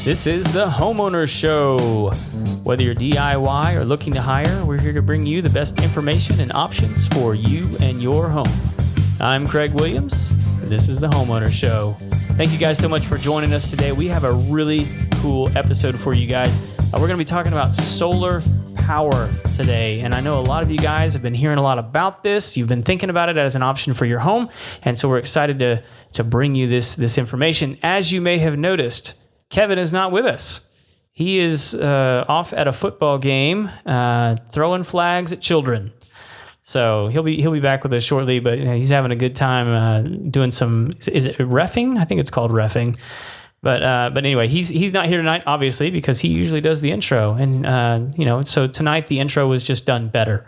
This is the Homeowners Show. Whether you're DIY or looking to hire, we're here to bring you the best information and options for you and your home. I'm Craig Williams, and this is the Homeowners Show. Thank you guys so much for joining us today. We have a really cool episode for you guys. We're going to be talking about solar power today, and I know a lot of you guys have been hearing a lot about this. You've been thinking about it as an option for your home, and so we're excited to bring you this information. As you may have noticed, Kevin is not with us. He is off at a football game, throwing flags at children. So he'll be back with us shortly, but he's having a good time doing some. Is it reffing? I think it's called reffing. But anyway, he's not here tonight, obviously, because he usually does the intro, and so tonight the intro was just done better.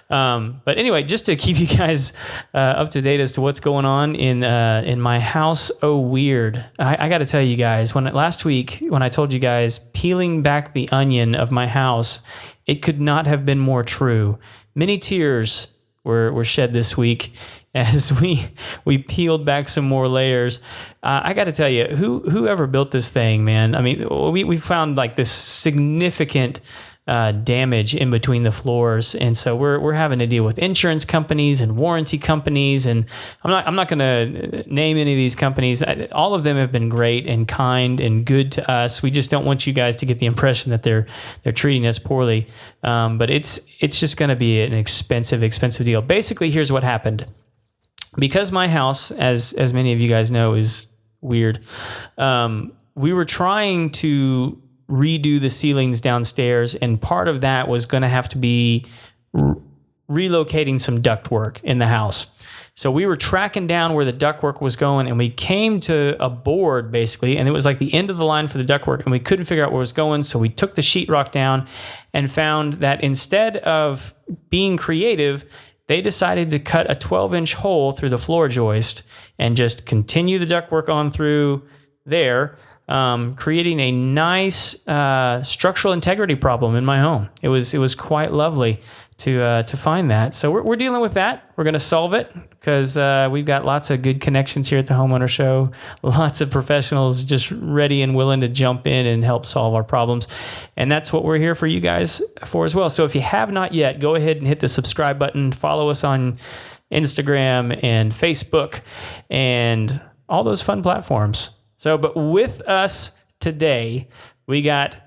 But anyway, just to keep you guys up to date as to what's going on in my house. Oh, weird! I got to tell you guys, last week when I told you guys peeling back the onion of my house, it could not have been more true. Many tears were shed this week as we peeled back some more layers. I got to tell you, whoever built this thing, man. I mean, we found like this significant damage in between the floors, and so we're having to deal with insurance companies and warranty companies, and I'm not going to name any of these companies. All of them have been great and kind and good to us. We just don't want you guys to get the impression that they're treating us poorly. But it's just going to be an expensive deal. Basically, here's what happened. Because my house, as many of you guys know, is weird, we were trying to redo the ceilings downstairs, and part of that was going to have to be relocating some ductwork in the house. So we were tracking down where the ductwork was going, and we came to a board, basically, and it was like the end of the line for the ductwork, and we couldn't figure out where it was going, so we took the sheetrock down and found that instead of being creative, they decided to cut a 12-inch hole through the floor joist and just continue the ductwork on through there, creating a nice structural integrity problem in my home. It was quite lovely to find that. So we're dealing with that. We're going to solve it because we've got lots of good connections here at the Homeowner Show. Lots of professionals just ready and willing to jump in and help solve our problems. And that's what we're here for you guys for as well. So if you have not yet, go ahead and hit the subscribe button. Follow us on Instagram and Facebook and all those fun platforms. So, but with us today, we got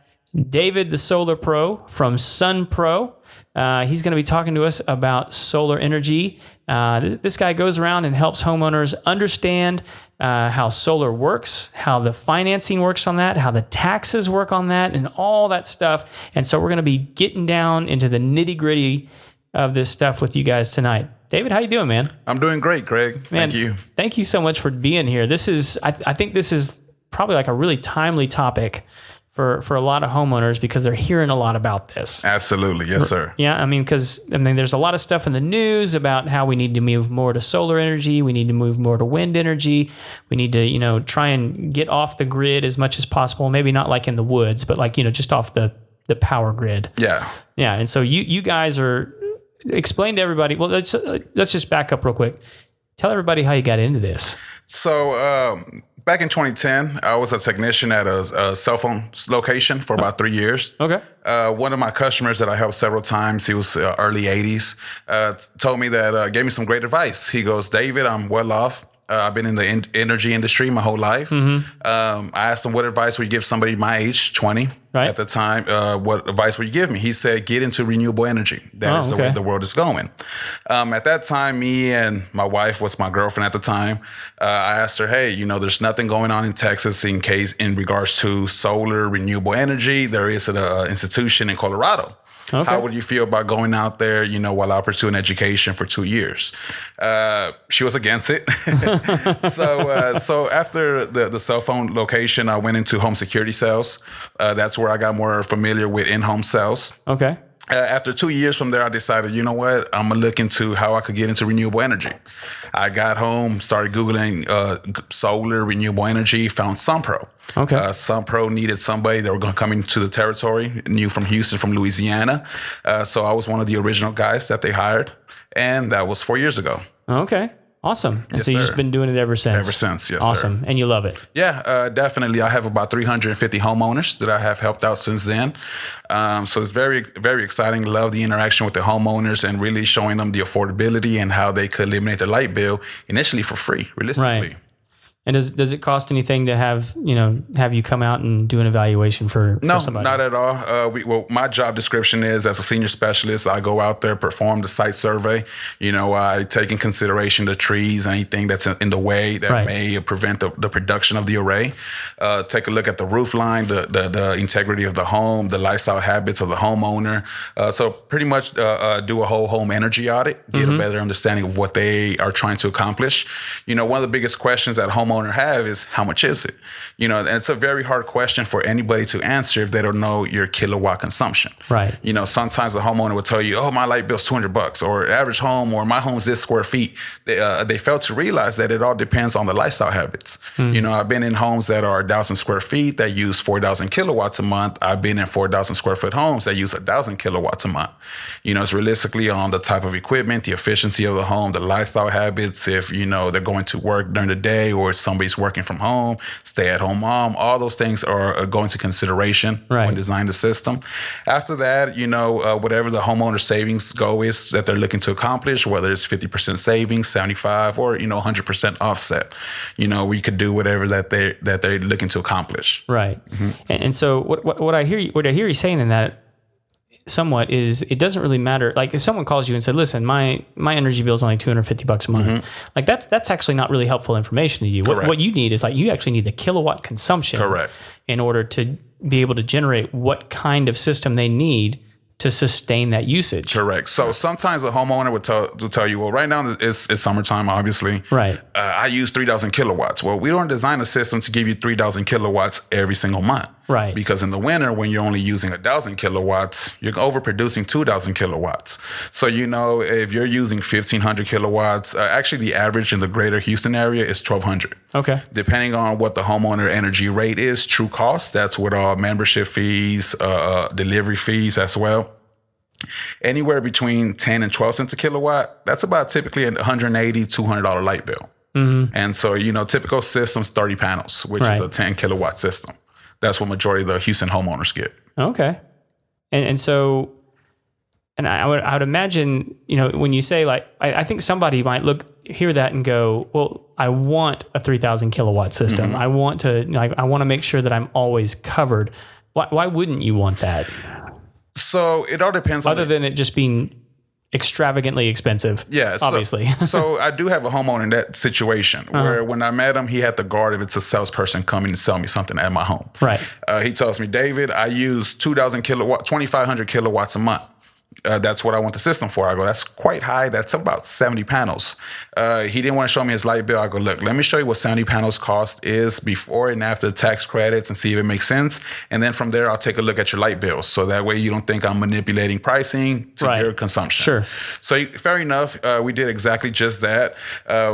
David, the Solar Pro from Sun Pro. He's going to be talking to us about solar energy. This guy goes around and helps homeowners understand how solar works, how the financing works on that, how the taxes work on that, and all that stuff. And so we're going to be getting down into the nitty-gritty of this stuff with you guys tonight. David, how you doing, man? I'm doing great, Greg. Man, thank you. Thank you so much for being here. This is, I think this is probably like a really timely topic for a lot of homeowners because they're hearing a lot about this. Absolutely. Yes, sir. Yeah. I mean, there's a lot of stuff in the news about how we need to move more to solar energy. We need to move more to wind energy. We need to, try and get off the grid as much as possible. Maybe not like in the woods, but like, just off the power grid. Yeah. Yeah. And so you guys explain to everybody. Well, let's just back up real quick. Tell everybody how you got into this. So, back in 2010, I was a technician at a cell phone location for about 3 years. Okay. One of my customers that I helped several times, he was early 80s, told me that, gave me some great advice. He goes, David, I'm well off. I've been in the energy industry my whole life. Mm-hmm. I asked him, what advice would you give somebody my age, 20 at the time? What advice would you give me? He said, get into renewable energy. That is the way the world is going. At that time, me and my wife was my girlfriend at the time. I asked her, hey, there's nothing going on in Texas in regards to solar renewable energy. There is an institution in Colorado. Okay. How would you feel about going out there, while I pursue an education for 2 years? She was against it. So after the cell phone location, I went into home security sales. That's where I got more familiar with in-home sales. Okay. After 2 years from there, I decided, you know what? I'm going to look into how I could get into renewable energy. I got home, started Googling solar, renewable energy, found SunPro. Okay. SunPro needed somebody that were going to come into the territory, new from Houston, from Louisiana. So I was one of the original guys that they hired. And that was 4 years ago. Okay. Awesome. And Yes, so you've sir. just been doing it ever since? Ever since, yes, awesome. sir. And you love it? Yeah, definitely. I have about 350 homeowners that I have helped out since then. So it's very, very exciting. Love the interaction with the homeowners and really showing them the affordability and how they could eliminate their light bill initially for free, realistically. Right. And does it cost anything to have you come out and do an evaluation for No, somebody? not at all. Well, my job description is as a senior specialist, I go out there, perform the site survey. I take in consideration the trees, anything that's in the way that may prevent the production of the array. Take a look at the roof line, the integrity of the home, the lifestyle habits of the homeowner. So pretty much do a whole home energy audit, get a better understanding of what they are trying to accomplish. One of the biggest questions that homeowners have is how much is it? And it's a very hard question for anybody to answer if they don't know your kilowatt consumption. Right. Sometimes a homeowner will tell you, "Oh, my light bill's $200," or average home, or my home's this square feet. They fail to realize that it all depends on the lifestyle habits. I've been in homes that are 1,000 square feet that use 4,000 kilowatts a month. I've been in 4,000 square foot homes that use 1,000 kilowatts a month. It's realistically on the type of equipment, the efficiency of the home, the lifestyle habits. If they're going to work during the day, or somebody's working from home, stay-at-home mom, all those things are going to consideration when designing the system. After that, whatever the homeowner savings goal is that they're looking to accomplish, whether it's 50% savings, 75, or 100% offset, we could do whatever that they're looking to accomplish. Right. And so what I hear you saying in that somewhat is it doesn't really matter. Like if someone calls you and said, "Listen, my energy bill is only $250 a month," like that's actually not really helpful information to you. What you need is you actually need the kilowatt consumption, in order to be able to generate what kind of system they need to sustain that usage. Correct. So sometimes a homeowner would tell you, well, right now it's summertime, obviously. Right. I use 3,000 kilowatts. Well, we don't design a system to give you 3,000 kilowatts every single month. Right. Because in the winter, when you're only using 1,000 kilowatts, you're overproducing 2,000 kilowatts. So, if you're using 1,500 kilowatts, actually the average in the greater Houston area is 1,200. Okay. Depending on what the homeowner energy rate is, true cost, that's with all membership fees, delivery fees as well. Anywhere between 10 and 12 cents a kilowatt, that's about typically a $180, $200 light bill. And so, typical system's 30 panels, which is a 10 kilowatt system. That's what majority of the Houston homeowners get. Okay. And so, and I would imagine, when you say I think somebody might hear that and go, well, I want a 3,000 kilowatt system. I want to make sure that I'm always covered. Why wouldn't you want that? So it all depends. Other than it just being extravagantly expensive. Yeah, obviously. So I do have a homeowner in that situation where when I met him, he had the guard if it's a salesperson coming to sell me something at my home. Right. He tells me, "David, I use 2,500 kilowatts a month. That's what I want the system for." I go, "That's quite high. That's about 70 panels." He didn't want to show me his light bill. I go, "Look, let me show you what 70 panels cost is before and after the tax credits and see if it makes sense. And then from there, I'll take a look at your light bills. So that way you don't think I'm manipulating pricing to your consumption." Sure. So fair enough. We did exactly just that.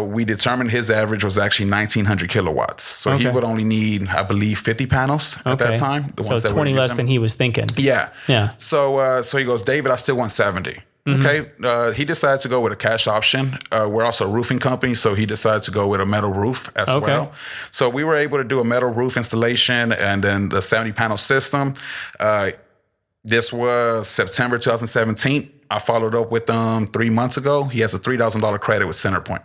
We determined his average was actually 1,900 kilowatts. So he would only need, I believe, 50 panels at that time. So 20 less than he was thinking. Yeah. Yeah. So he goes, "David, I still want 70. Okay. He decided to go with a cash option. We're also a roofing company, so he decided to go with a metal roof as well. So we were able to do a metal roof installation and then the 70 panel system. This was September 2017. I followed up with him 3 months ago. He has a $3,000 credit with CenterPoint.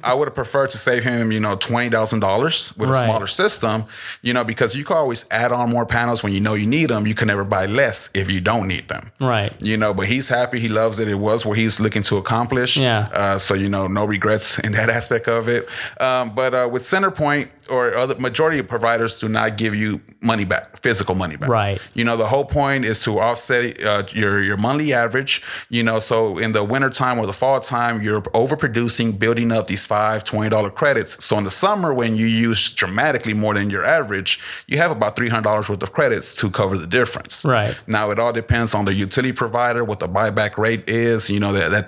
I would have preferred to save him, $20,000 with a smaller system, because you can always add on more panels when you need them. You can never buy less if you don't need them. Right. But he's happy. He loves it. It was what he's looking to accomplish. Yeah. So, no regrets in that aspect of it. But with CenterPoint or other majority of providers do not give you money back, physical money back. Right. The whole point is to offset your monthly average, so in the wintertime or the fall time, you're overproducing, building up these $5, $20 credits. So in the summer, when you use dramatically more than your average, you have about $300 worth of credits to cover the difference. Right. Now, it all depends on the utility provider, what the buyback rate is, that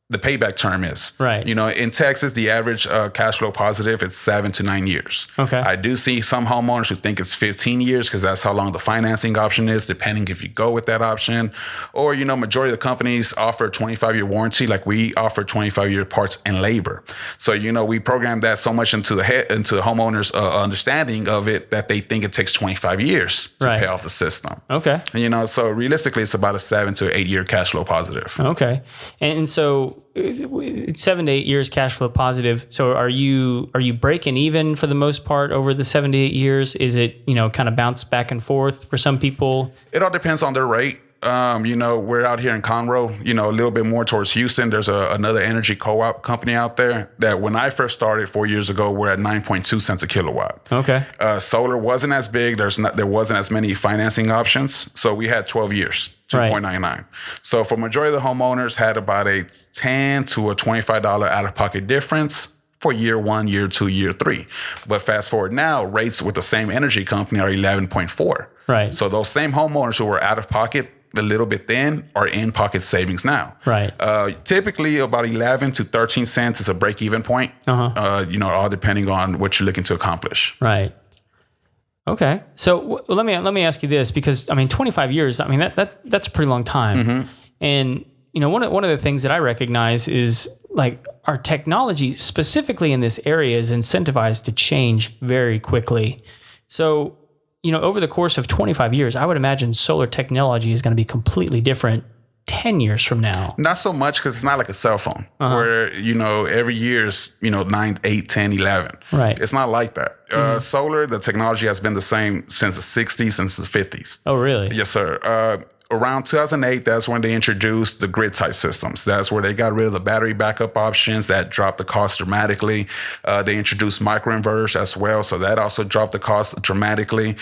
the payback term is. Right. In Texas, the average cash flow positive is 7 to 9 years. Okay. I do see some homeowners who think it's 15 years because that's how long the financing option is, depending if you go with that option. Or, majority of the companies offer a 25-year warranty, like we offer 25-year parts and labor. So, we program that so much into the homeowners' understanding of it that they think it takes 25 years to pay off the system. Okay. So realistically, it's about a 7 to 8 year cash flow positive. Okay. And so 7 to 8 years cash flow positive. So are you breaking even for the most part over the 7 to 8 years? Is it, kind of bounce back and forth for some people? It all depends on their rate. We're out here in Conroe, a little bit more towards Houston. There's another energy co-op company out there that when I first started 4 years ago, we're at 9.2 cents a kilowatt. Okay. Solar wasn't as big. There wasn't as many financing options. So we had 12 years. 2.99. Right. So for majority of the homeowners had about a $10 to a $25 out-of-pocket difference for year 1, year 2, year 3. But fast forward now, rates with the same energy company are 11.4. Right. So those same homeowners who were out of pocket a little bit then are in pocket savings now. Right. Typically about 11 to 13 cents is a break-even point. All depending on what you're looking to accomplish. Right. Okay, so let me ask you this, because 25 years. That's a pretty long time, mm-hmm. And one of the things that I recognize is like our technology, specifically in this area, is incentivized to change very quickly. So over the course of 25 years, I would imagine solar technology is going to be completely different 10 years from now. Not so much, because it's not like a cell phone where, every year is, 9, 8, 10, 11. Right. It's not like that. Solar, the technology has been the same since the 60s, since the 50s. Oh, really? Yes, sir. Around 2008, that's when they introduced the grid type systems. That's where they got rid of the battery backup options. That dropped the cost dramatically. They introduced microinverters as well, so that also dropped the cost dramatically.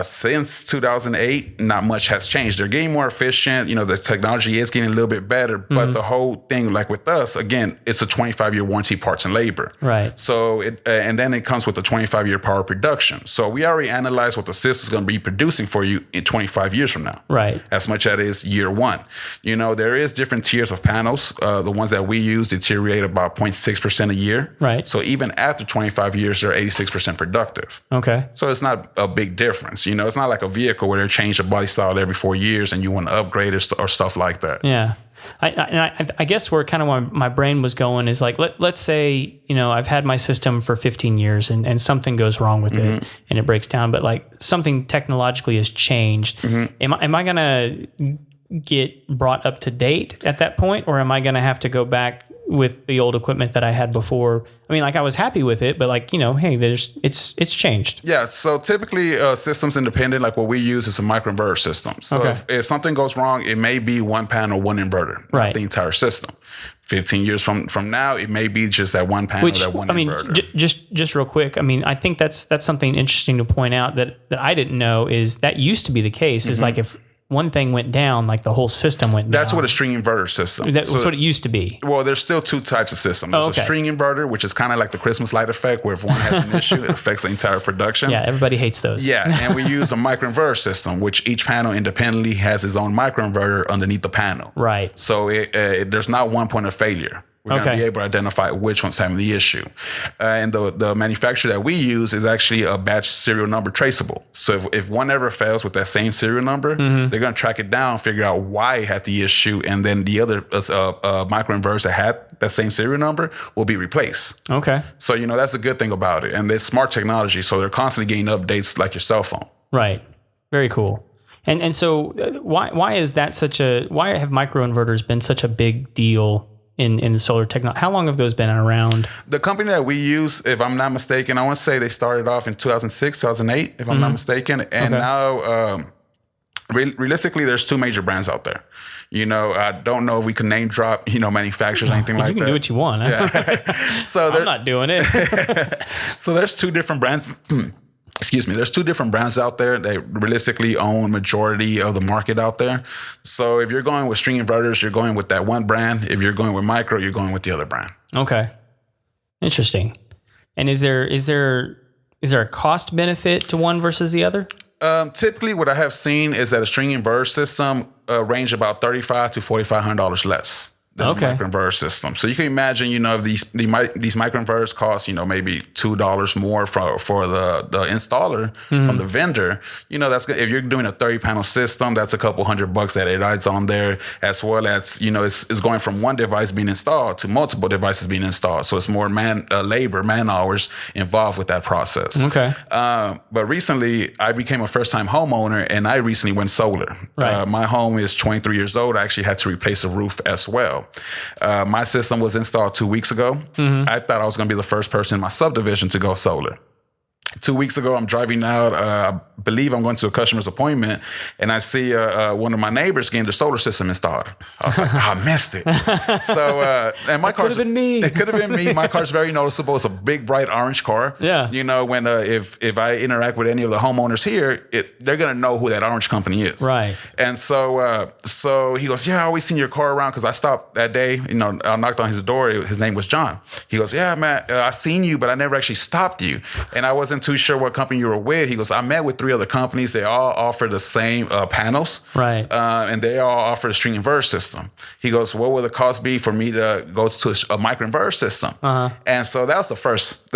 Since 2008, not much has changed. They're getting more efficient. The technology is getting a little bit better, but the whole thing, like with us, again, it's a 25-year warranty, parts and labor. Right. So and then it comes with a 25-year power production. So we already analyzed what the system is going to be producing for you in 25 years from now. Right. As much as it is year 1. There is different tiers of panels. The ones that we use deteriorate about 0.6% a year. Right. So even after 25 years, they're 86% productive. Okay. So it's not a big difference. It's not like a vehicle where they change the body style every 4 years and you want to upgrade it or stuff like that. Yeah. I guess where kind of my brain was going is like, let's say, I've had my system for 15 years and something goes wrong with it and it breaks down, but like something technologically has changed. Mm-hmm. Am I going to get brought up to date at that point, or am I going to have to go back with the old equipment that I had before? I was happy with it, but hey, it's changed. Yeah. So typically, systems independent, like what we use, is a microinverter system. So if something goes wrong, it may be one panel, one inverter, not the entire system. 15 years from now, it may be just that one panel, that one inverter. Just real quick. I think that's something interesting to point out that I didn't know, is that used to be the case. Is like if one thing went down, like the whole system went down. That's what a string inverter system. That's what it used to be. Well, there's still two types of systems. There's a string inverter, which is kind of like the Christmas light effect, where if one has an issue, it affects the entire production. Yeah, everybody hates those. Yeah, and we use a microinverter system, which each panel independently has its own microinverter underneath the panel. Right. So there's not one point of failure. We're going to be able to identify which one's having the issue. And the manufacturer that we use is actually a batch serial number traceable. So if one ever fails with that same serial number, they're going to track it down, figure out why it had the issue, and then the other microinverters that had that same serial number will be replaced. Okay. So, that's a good thing about it. And it's smart technology, so they're constantly getting updates like your cell phone. Right. Very cool. And so why is that why have microinverters been such a big deal in solar technology? How long have those been around? The company that we use, if I'm not mistaken, I want to say they started off in 2006, 2008, if I'm not mistaken. And now, realistically, there's two major brands out there. I don't know if we can name drop, manufacturers or anything like that. You can do what you want. Yeah. So I'm not doing it. So there's two different brands. Excuse me, there's two different brands out there that realistically own majority of the market out there. So if you're going with string inverters, you're going with that one brand. If you're going with micro, you're going with the other brand. Okay. Interesting. And is there a cost benefit to one versus the other? Typically what I have seen is that a string inverter system range about $3,500 to $4,500 less than Okay. a microinverter system. So you can imagine, if these microinverters cost, maybe $2 more for the installer from the vendor, that's good. If you're doing a 30 panel system, that's a couple $100 that it adds on there, as well as, it's going from one device being installed to multiple devices being installed. So it's more man hours involved with that process. Okay. But recently I became a first time homeowner, and I recently went solar. Right. My home is 23 years old. I actually had to replace a roof as well. My system was installed 2 weeks ago. I thought I was going to be the first person in my subdivision to go solar. 2 weeks ago, I'm driving out. I believe I'm going to a customer's appointment, and I see one of my neighbors getting their solar system installed. I was like, I missed it. So, and my car could have been me. It could have been me. My car's very noticeable. It's a big, bright orange car. Yeah. When if I interact with any of the homeowners here, they're gonna know who that orange company is. Right. And so he goes, yeah, I always seen your car around, because I stopped that day. I knocked on his door. His name was John. He goes, yeah, man, I seen you, but I never actually stopped you, and I wasn't too sure what company you were with. He goes, I met with 3 other companies. They all offer the same panels. Right. And they all offer a string inverter system. He goes, what will the cost be for me to go to a microinverter system? And so that was the first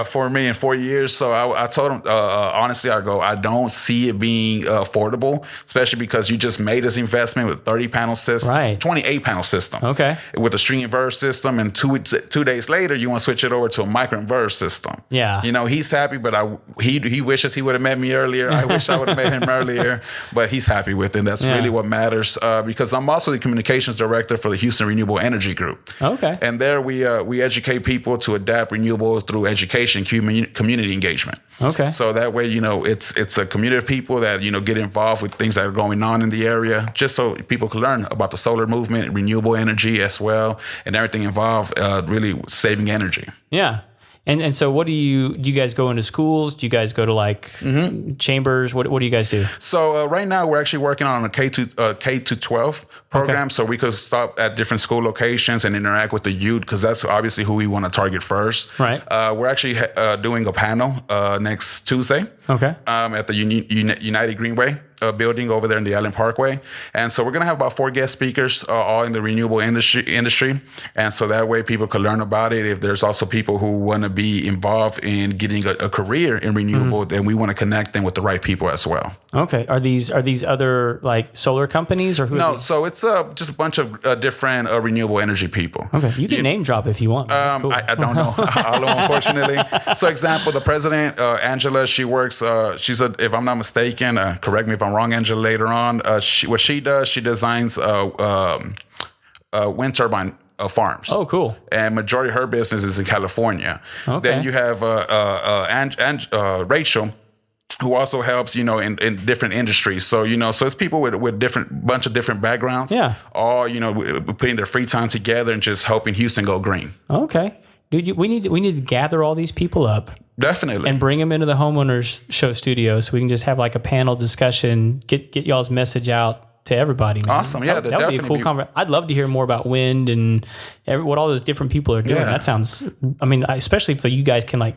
for me in 4 years. So I told him, honestly, I don't see it being affordable, especially because you just made this investment with 30 panel system, right. 28 panel system. Okay. With a string inverter system, and 2 days later, you want to switch it over to a microinverter system. Yeah. He's happy, but he wishes he would have met me earlier. I wish I would have met him earlier, but he's happy with it. That's really what matters, because I'm also the communications director for the Houston Renewable Energy Group. Okay. And there we educate people to adapt renewable through education, community engagement. Okay. So that way, it's a community of people that, get involved with things that are going on in the area, just so people can learn about the solar movement, renewable energy as well, and everything involved, really saving energy. Yeah. And so what do you guys go into schools? Do you guys go to chambers? What do you guys do? So right now we're actually working on a K to 12 program. Okay. So we could stop at different school locations and interact with the youth, because that's obviously who we want to target first. Right. We're actually doing a panel next Tuesday. Okay. At the United Greenway building over there in the Allen Parkway. And so we're going to have about 4 guest speakers, all in the renewable industry. And so that way people can learn about it. If there's also people who want to be involved in getting a career in renewable, then we want to connect them with the right people as well. Okay. Are these other like solar companies, or who? No, so it's just a bunch of different renewable energy people. Okay. You can name drop if you want. Cool. I don't know, unfortunately. So example, the president, Angela, she works, if I'm not mistaken, correct me if I'm wrong, Angela, later on, what she does, she designs wind turbine farms. Oh, cool. And majority of her business is in California. Okay. Then you have Rachel, who also helps, in different industries. So, so it's people with bunch of different backgrounds. Yeah. All, putting their free time together and just helping Houston go green. Okay. Dude, we need to gather all these people up. Definitely. And bring them into the Homeowners Show studio, so we can just have like a panel discussion, get y'all's message out to everybody, man. Awesome. Yeah, that would be a cool conversation. I'd love to hear more about wind and what all those different people are doing. Yeah. That sounds, especially if you guys can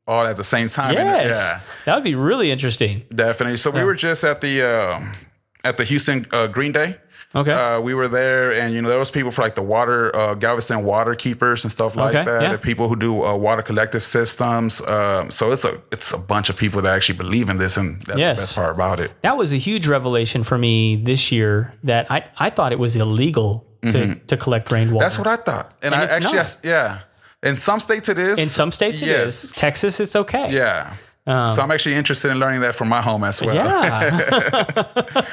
all at the same time. Yes. That would be really interesting. Definitely. So we were just at the Houston Green Day. Okay. We were there, and there was people for the water, Galveston water keepers and stuff like that. Yeah. The people who do water collective systems. So it's a bunch of people that actually believe in this, and that's the best part about it. That was a huge revelation for me this year. That I thought it was illegal to collect rainwater. That's what I thought, and I actually in some states it is. In some states it is. Texas, it's okay. Yeah. So I'm actually interested in learning that from my home as well. Yeah.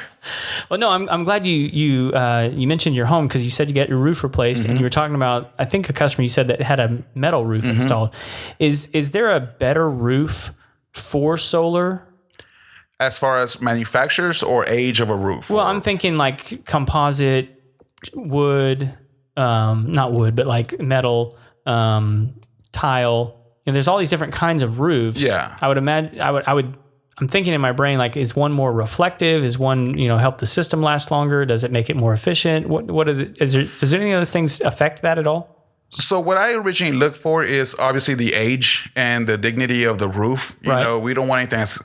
Well, no, I'm glad you mentioned your home, because you said you got your roof replaced, and you were talking about, I think, a customer you said that had a metal roof installed. Is there a better roof for solar? As far as manufacturers or age of a roof? Well, I'm thinking like composite wood, not wood, but like metal, tile. And there's all these different kinds of roofs. Yeah. I would imagine, I'm thinking in my brain, is one more reflective? Is one, help the system last longer? Does it make it more efficient? Does any of those things affect that at all? So what I originally looked for is obviously the age and the dignity of the roof. You know, we don't want anything that's,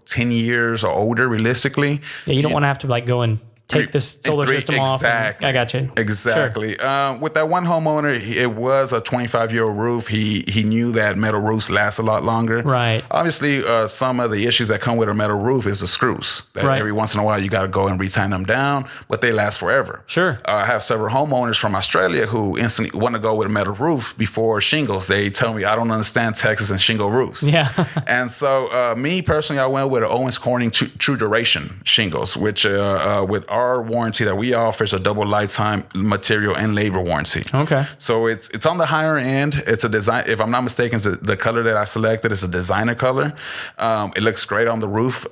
10 years or older realistically. Yeah, you don't want to have to go and take this solar system off. Exactly. I got you. Exactly. Sure. With that one homeowner, it was a 25-year-old roof. He knew that metal roofs last a lot longer. Right. Obviously, some of the issues that come with a metal roof is the screws. That every once in a while, you got to go and retighten them down, but they last forever. Sure. I have several homeowners from Australia who instantly want to go with a metal roof before shingles. They tell me, I don't understand Texas and shingle roofs. Yeah. And so me personally, I went with an Owens Corning True Duration shingles, which with our warranty that we offer is a double lifetime material and labor warranty. Okay. So it's on the higher end. It's a design. If I'm not mistaken, the color that I selected is a designer color. It looks great on the roof.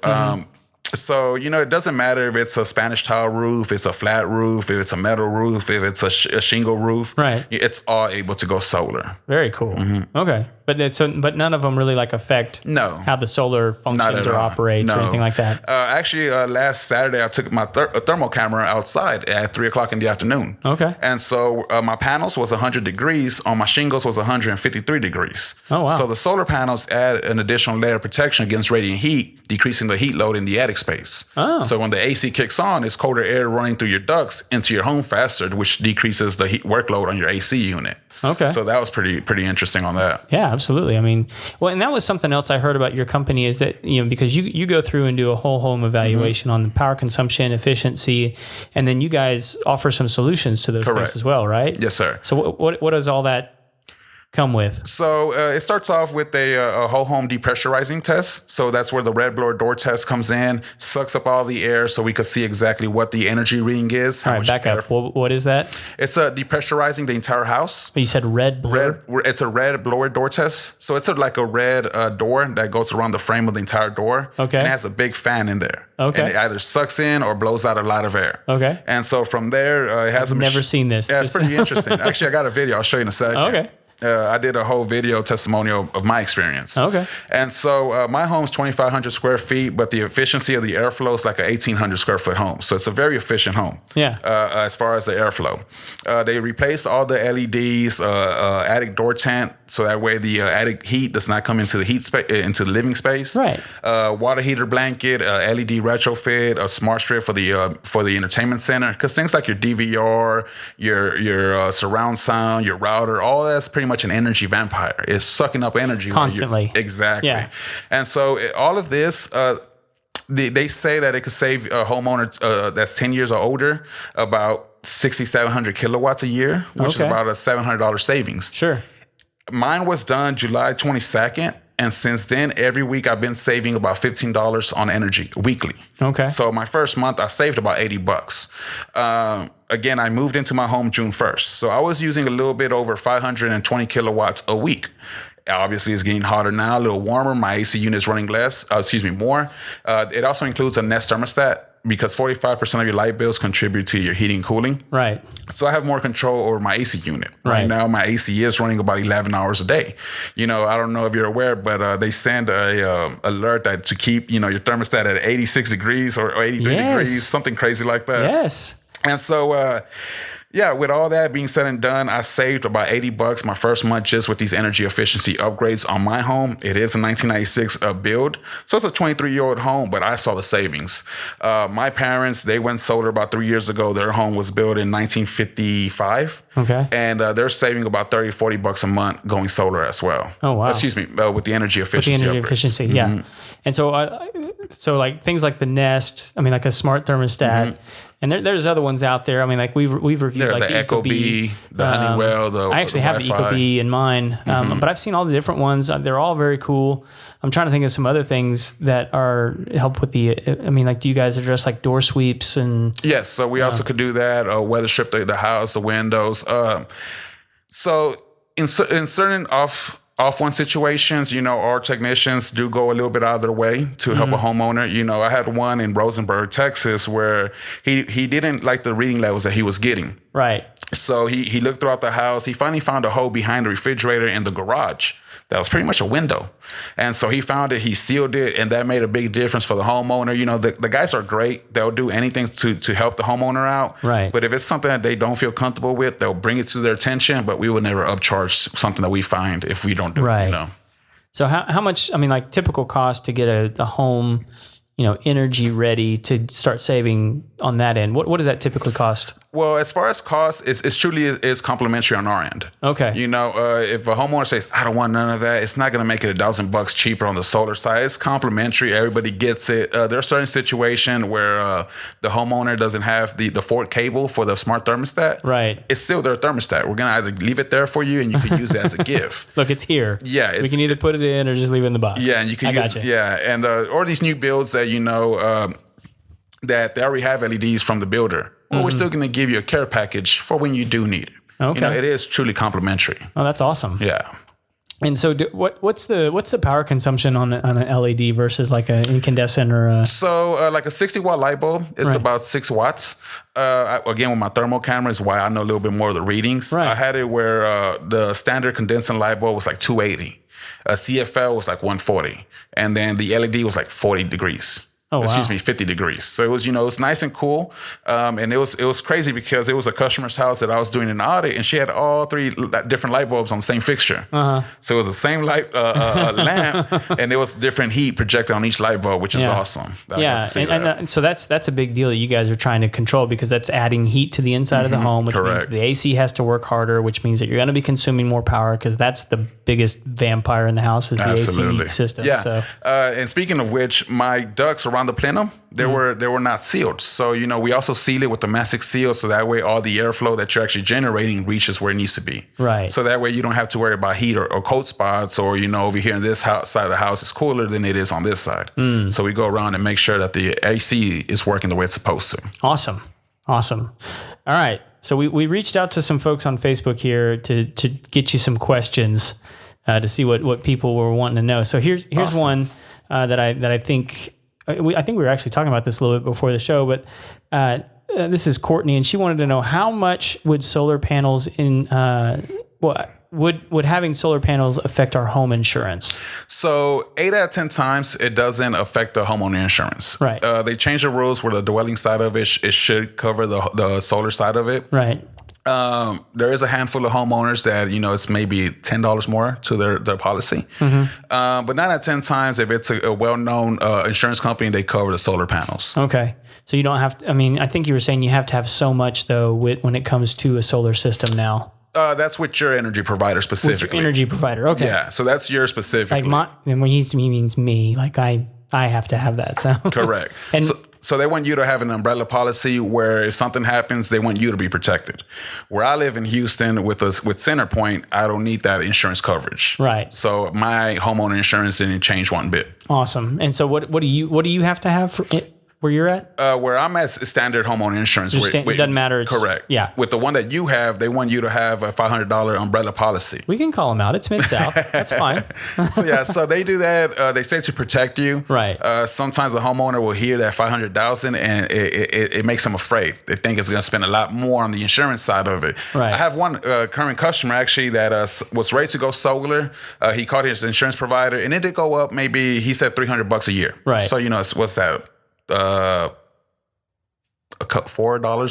So, it doesn't matter if it's a Spanish tile roof, it's a flat roof, if it's a metal roof, if it's a shingle roof. Right. It's all able to go solar. Very cool. Okay. But none of them really affect how the solar functions or operates or anything like that. Actually, last Saturday, I took my thermal camera outside at 3:00 in the afternoon. Okay. And so my panels was 100 degrees. On my shingles was 153 degrees. Oh, wow. So the solar panels add an additional layer of protection against radiant heat, decreasing the heat load in the attic space. Oh. So when the AC kicks on, it's colder air running through your ducts into your home faster, which decreases the heat workload on your AC unit. Okay. So that was pretty interesting on that. Yeah, absolutely. I mean, well, and that was something else I heard about your company is that, because you go through and do a whole home evaluation on the power consumption, efficiency, and then you guys offer some solutions to those things as well, right? Yes, sir. So what does all that come with? So it starts off with a whole home depressurizing test. So that's where the red blower door test comes in, sucks up all the air so we could see exactly what the energy reading is. All right, back up. What is that? It's depressurizing the entire house. You said red blower? It's a red blower door test. So it's like a red door that goes around the frame of the entire door. Okay. And it has a big fan in there. Okay. And it either sucks in or blows out a lot of air. Okay. And so from there, it has I've never seen this. Yeah, it's pretty interesting. Actually, I got a video. I'll show you in a second. Okay. I did a whole video testimonial of my experience. Okay. And so my home's 2,500 square feet, but the efficiency of the airflow is like a 1,800 square foot home. So it's a very efficient home. Yeah. As far as the airflow. They replaced all the LEDs, attic door tent, so that way the attic heat does not come into the into the living space. Right. Water heater blanket, LED retrofit, a smart strip for the entertainment center. Because things like your DVR, your surround sound, your router, all that's pretty much an energy vampire. It's sucking up energy constantly. Exactly. Yeah. And so all of this, they say that it could save a homeowner that's 10 years or older about 6,700 kilowatts a year, which is about a $700 savings. Sure. Mine was done July 22nd. And since then, every week I've been saving about $15 on energy weekly. Okay. So my first month, I saved about $80. Again, I moved into my home June 1st. So I was using a little bit over 520 kilowatts a week. Obviously, it's getting hotter now, a little warmer. My AC unit is running more. It also includes a Nest thermostat because 45% of your light bills contribute to your heating and cooling. Right. So I have more control over my AC unit. Right now, my AC is running about 11 hours a day. I don't know if you're aware, but they send a alert that to keep, your thermostat at 86 degrees or 83 degrees, something crazy like that. Yes. And so, with all that being said and done, I saved about $80 my first month just with these energy efficiency upgrades on my home. It is a 1996 build. So it's a 23-year-old home, but I saw the savings. My parents, they went solar about 3 years ago. Their home was built in 1955. Okay. And they're saving about $30-40 a month going solar as well. Oh, wow. Excuse me, with the energy efficiency. With the energy efficiency, yeah. And so like things like the Nest, like a smart thermostat, and there's other ones out there. Like we've reviewed like the Ecobee, the Honeywell. I actually have the Ecobee in mine, but I've seen all the different ones. They're all very cool. I'm trying to think of some other things that help with the. Do you guys address like door sweeps and? Yes, so we also could do that. Weather strip the house, the windows. So in certain off-one situations, our technicians do go a little bit out of their way to help a homeowner. I had one in Rosenberg, Texas, where he didn't like the reading levels that he was getting. Right. So he looked throughout the house. He finally found a hole behind the refrigerator in the garage. That was pretty much a window. And so he found it, he sealed it, and that made a big difference for the homeowner. The guys are great. They'll do anything to help the homeowner out. Right. But if it's something that they don't feel comfortable with, they'll bring it to their attention, but we would never upcharge something that we find if we don't do it. So how much, typical cost to get a home, energy ready to start saving on that end? What does that typically cost? Well, as far as cost, it's truly is complimentary on our end. Okay. If a homeowner says, I don't want none of that, it's not going to make it $1,000 cheaper on the solar side. It's complimentary. Everybody gets it. There's certain situation where the homeowner doesn't have the Ford cable for the smart thermostat. Right. It's still their thermostat. We're going to either leave it there for you and you can use it as a gift. Look, it's here. Yeah. We can either put it in or just leave it in the box. Yeah. And you can use it. Yeah. And, or these new builds that, that they already have LEDs from the builder. Well, we're still going to give you a care package for when you do need it. Okay. It is truly complimentary. Oh, that's awesome. Yeah. And so, what's the power consumption on an LED versus like an incandescent or a? So, like a 60-watt light bulb, it's about 6 watts. Again, with my thermal camera is why I know a little bit more of the readings. Right. I had it where the standard condensing light bulb was like 280. A CFL was like 140. And then the LED was like 40 degrees. Oh, wow. Excuse me, 50 degrees. So it was, it's nice and cool. And it was crazy because it was a customer's house that I was doing an audit, and she had all 3 different light bulbs on the same fixture. Uh-huh. So it was the same light lamp, and there was different heat projected on each light bulb, which is awesome. And so that's a big deal that you guys are trying to control, because that's adding heat to the inside of the home, which means the AC has to work harder, which means that you're going to be consuming more power, because that's the biggest vampire in the house is the AC system. Yeah. So. And speaking of which, my ducts around the plenum, they were not sealed. So, we also seal it with the mastic seal, so that way all the airflow that you're actually generating reaches where it needs to be. Right. So that way you don't have to worry about heat or cold spots, or, over here in this side of the house is cooler than it is on this side. So we go around and make sure that the AC is working the way it's supposed to. Awesome. All right. So we reached out to some folks on Facebook here to get you some questions to see what people were wanting to know. So here's awesome. one that I think we were actually talking about this a little bit before the show, but this is Courtney, and she wanted to know how much would solar panels would having solar panels affect our home insurance? So 8 out of 10 times it doesn't affect the homeowner insurance. Right. They changed the rules where the dwelling side of it should cover the solar side of it. Right. There is a handful of homeowners that, it's maybe $10 more to their policy. But 9 out of 10 times, if it's a well-known insurance company, they cover the solar panels. Okay. So you don't have to, I think you were saying you have to have so much, though, when it comes to a solar system now. That's with your energy provider specifically. With your energy provider, okay. Yeah, so that's your specifically. Like and when he means me, like I have to have that. So correct. And so they want you to have an umbrella policy where if something happens, they want you to be protected. Where I live in Houston with CenterPoint, I don't need that insurance coverage. Right. So my homeowner insurance didn't change one bit. Awesome. And so what do you have to have for it? Where you're at? Where I'm at standard homeowner insurance. It doesn't matter. Correct. Yeah. With the one that you have, they want you to have a $500 umbrella policy. We can call them out. It's Mid-South. That's fine. So they do that. They say to protect you. Right. Sometimes the homeowner will hear that $500,000 and it makes them afraid. They think it's going to spend a lot more on the insurance side of it. Right. I have one current customer actually that was ready to go solar. He called his insurance provider and it did go up. Maybe he said $300 a year. Right. So what's that? $4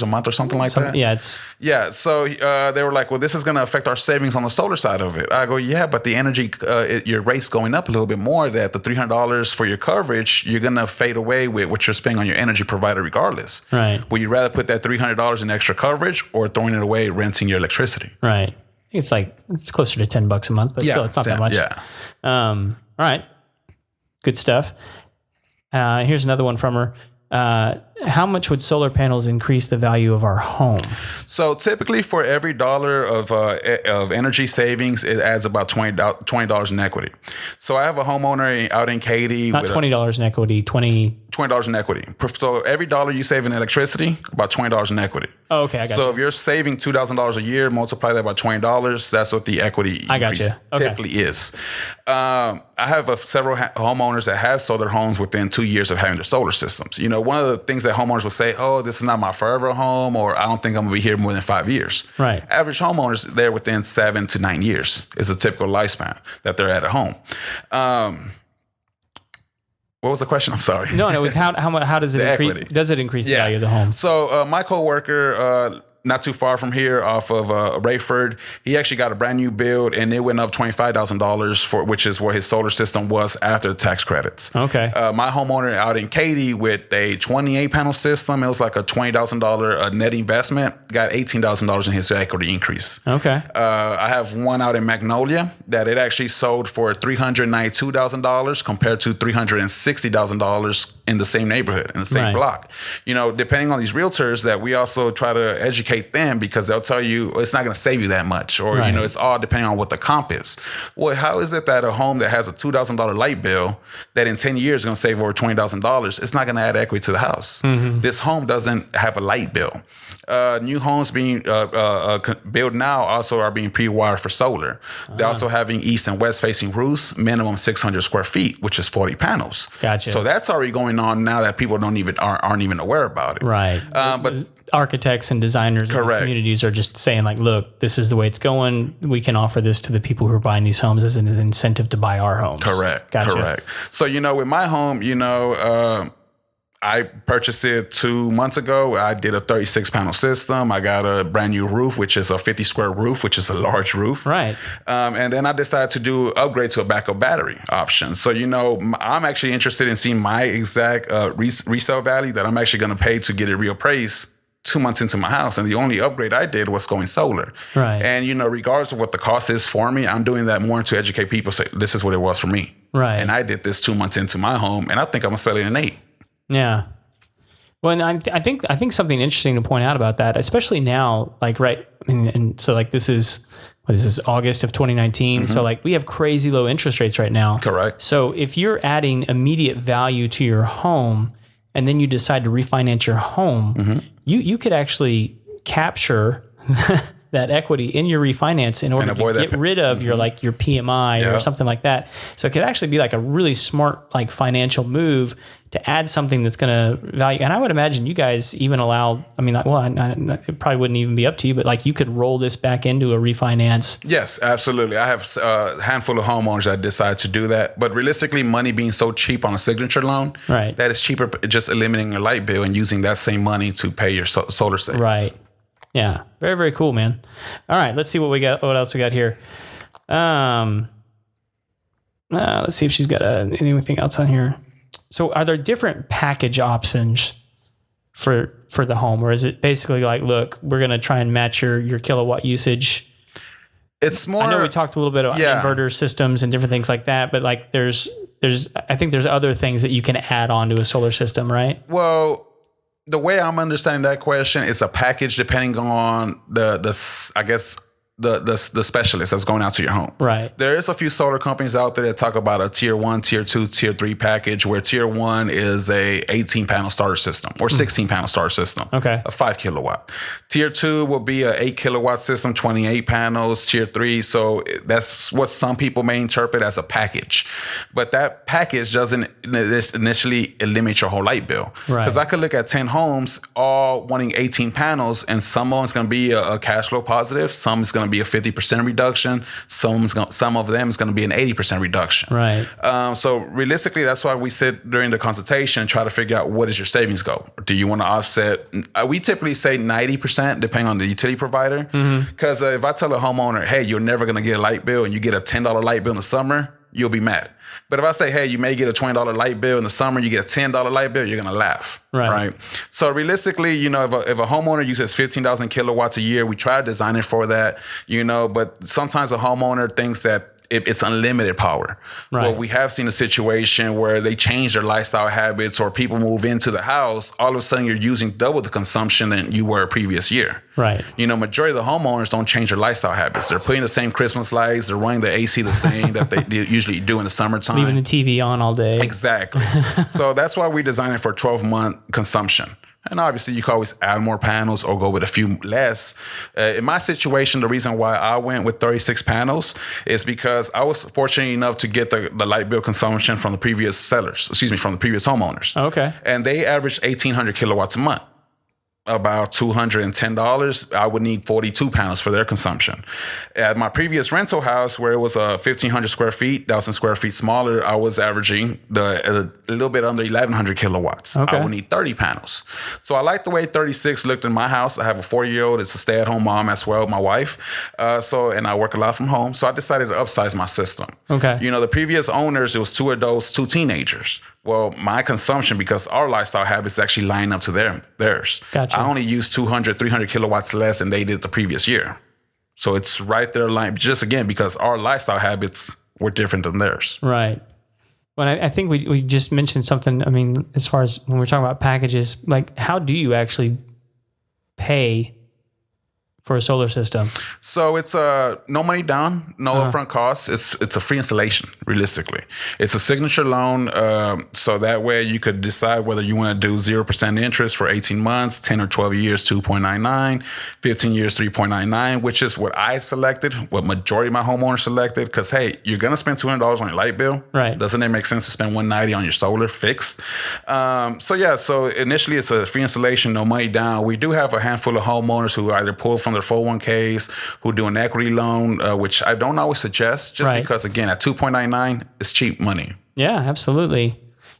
a month or something like that. Yeah, so they were like, well, this is going to affect our savings on the solar side of it. I go, yeah, but the energy, your rate's going up a little bit more. That the $300 for your coverage, you're going to fade away with what you're spending on your energy provider regardless. Right. Would you rather put that $300 in extra coverage or throwing it away renting your electricity? Right. It's closer to $10 a month, but still, it's not that much. Yeah. All right. Good stuff. Here's another one from her. How much would solar panels increase the value of our home? So typically for every dollar of energy savings, it adds about $20 in equity. So I have a homeowner out in Katy. Not $20 in equity, $20 in equity. So every dollar you save in electricity, about $20 in equity. Oh, okay, I got you. So if you're saving $2,000 a year, multiply that by $20, that's what the equity increase typically is. I have several homeowners that have solar homes within 2 years of having their solar systems. One of the things that homeowners will say, oh, this is not my forever home, or I don't think I'm going to be here more than 5 years. Right. Average homeowners, they're within 7 to 9 years is a typical lifespan that they're at a home. What was the question? I'm sorry. No, it was how does it increase? Equity. Does it increase the value of the home? So my coworker, not too far from here off of Rayford. He actually got a brand new build and it went up $25,000 for, which is what his solar system was after the tax credits. Okay. My homeowner out in Katy with a 28 panel system, it was like a $20,000 net investment, got $18,000 in his equity increase. Okay. I have one out in Magnolia that it actually sold for $392,000 compared to $360,000 in the same neighborhood, in the same block. You know, depending on these realtors that we also try to educate them, because they'll tell you it's not going to save you that much, or you know, it's all depending on what the comp is. Well, how is it that a home that has a $2,000 light bill that in 10 years is going to save over $20,000, it's not going to add equity to the house? This home doesn't have a light bill. New homes being built now also are being pre-wired for solar. They're also having east and west facing roofs, minimum 600 square feet, which is 40 panels. Gotcha. So that's already going on now that people aren't even aware about it. Right. But architects and designers in these communities are just saying like, look, this is the way it's going. We can offer this to the people who are buying these homes as an incentive to buy our homes. Correct. Gotcha. Correct. So, you know, with my home, you know, I purchased it 2 months ago. I did a 36 panel system. I got a brand new roof, which is a 50 square roof, which is a large roof. Right. And then I decided to do upgrade to a backup battery option. So, you know, I'm actually interested in seeing my exact resale value that I'm actually going to pay to get it reappraised 2 months into my house. And the only upgrade I did was going solar. Right. And, you know, regardless of what the cost is for me, I'm doing that more to educate people. Say, this is what it was for me. Right. And I did this 2 months into my home, and I think I'm going to sell it in 8. Yeah. Well, and I think something interesting to point out about that, especially now, like, right. I mean, and so like, this is, what is this, August of 2019. So like we have crazy low interest rates right now. Correct. So if you're adding immediate value to your home and then you decide to refinance your home, you could actually capture that equity in your refinance in order to get rid of your like your PMI or something like that. So it could actually be like a really smart like financial move to add something that's going to value. And I would imagine you guys even allow, I mean, well, it probably wouldn't even be up to you, but like you could roll this back into a refinance. Yes, absolutely. I have a handful of homeowners that decide to do that. But realistically, money being so cheap on a signature loan, that is cheaper just eliminating your light bill and using that same money to pay your solar savings. Right. Yeah. Very, very cool, man. All right. Let's see what we got. What else we got here? Let's see if she's got anything else on here. So are there different package options for the home, or is it basically like, look, we're going to try and match your kilowatt usage? It's more, I know we talked a little bit about inverter systems and different things like that, but like I think there's other things that you can add on to a solar system, right? Well, the way I'm understanding that question is a package depending on the specialist that's going out to your home. Right. There is a few solar companies out there that talk about a tier 1, tier 2, tier 3 package, where tier 1 is a 18 panel starter system or 16 panel starter system. Okay. A 5 kilowatt. Tier 2 will be a 8 kilowatt system, 28 panels. Tier 3. So that's what some people may interpret as a package. But that package doesn't initially eliminate your whole light bill. Right. Because I could look at 10 homes all wanting 18 panels, and some of them's going to be a cash flow positive. Some is going to be a 50% reduction. Some of them is going to be an 80% reduction. Right. So realistically, that's why we sit during the consultation, try to figure out what is your savings goal. Do you want to offset? We typically say 90%, depending on the utility provider. Because if I tell a homeowner, hey, you're never going to get a light bill, and you get a $10 light bill in the summer, you'll be mad. But if I say, hey, you may get a $20 light bill in the summer, you get a $10 light bill, you're going to laugh. Right. So realistically, you know, if a homeowner uses 15,000 kilowatts a year, we try to design it for that, you know, but sometimes a homeowner thinks that it's unlimited power. Right. Well, we have seen a situation where they change their lifestyle habits, or people move into the house. All of a sudden, you're using double the consumption than you were a previous year. Right. You know, majority of the homeowners don't change their lifestyle habits. They're putting the same Christmas lights. They're running the AC the same that they usually do in the summertime. Leaving the TV on all day. Exactly. So that's why we design it for 12-month consumption. And obviously, you can always add more panels or go with a few less. In my situation, the reason why I went with 36 panels is because I was fortunate enough to get the light bill consumption from the previous homeowners. Okay. And they averaged 1,800 kilowatts a month. about $210, I would need 42 panels for their consumption. At my previous rental house, where it was 1,500 square feet, 1,000 square feet smaller, I was averaging a little bit under 1,100 kilowatts. Okay. I would need 30 panels. So I like the way 36 looked in my house. I have a 4-year-old. It's a stay-at-home mom as well, my wife. And I work a lot from home. So I decided to upsize my system. Okay. The previous owners, it was 2 adults, 2 teenagers. Well, my consumption, because our lifestyle habits actually line up to theirs. Gotcha. I only use 200, 300 kilowatts less than they did the previous year. So it's right there, line, just again, because our lifestyle habits were different than theirs. Right. Well, I think we just mentioned something. I mean, as far as when we're talking about packages, like how do you actually pay for a solar system? So it's no money down, no upfront costs. It's a free installation, realistically. It's a signature loan, so that way you could decide whether you want to do 0% interest for 18 months, 10 or 12 years, 2.99, 15 years, 3.99, which is what I selected, what majority of my homeowners selected, because, hey, you're going to spend $200 on your light bill. Right. Doesn't it make sense to spend $190 on your solar fixed? So initially it's a free installation, no money down. We do have a handful of homeowners who either pull from their 401ks, who do an equity loan, which I don't always suggest, just because, again, at 2.99, it's cheap money. Yeah, absolutely.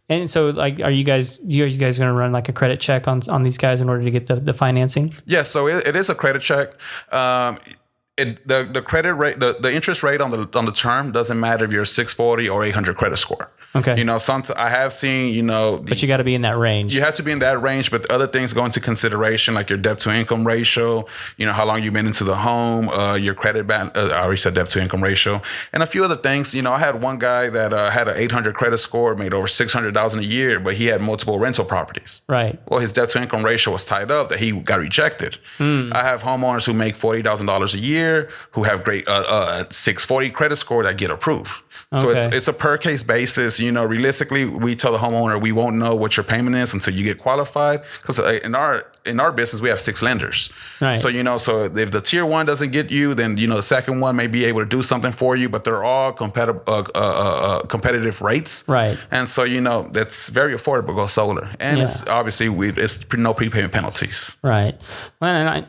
And so, like, are you guys going to run like a credit check on these guys in order to get the financing? Yeah, so it is a credit check. The credit rate, the interest rate on the term doesn't matter if you're 640 or 800 credit score. Okay. I have seen, but you got to be in that range. You have to be in that range, but other things go into consideration, like your debt to income ratio, how long you've been into the home, your credit band, I already said debt to income ratio, and a few other things. I had one guy that had an 800 credit score, made over $600,000 a year, but he had multiple rental properties. Right. Well, his debt to income ratio was tied up that he got rejected. I have homeowners who make $40,000 a year, who have great 640 credit score that get approved. So it's a per case basis. Realistically, we tell the homeowner we won't know what your payment is until you get qualified. Because in our business, we have 6 lenders. Right. So so if the tier 1 doesn't get you, then the second one may be able to do something for you. But they're all competitive rates. Right. And so that's very affordable to go solar, and it's obviously it's no prepayment penalties. Right. Well, and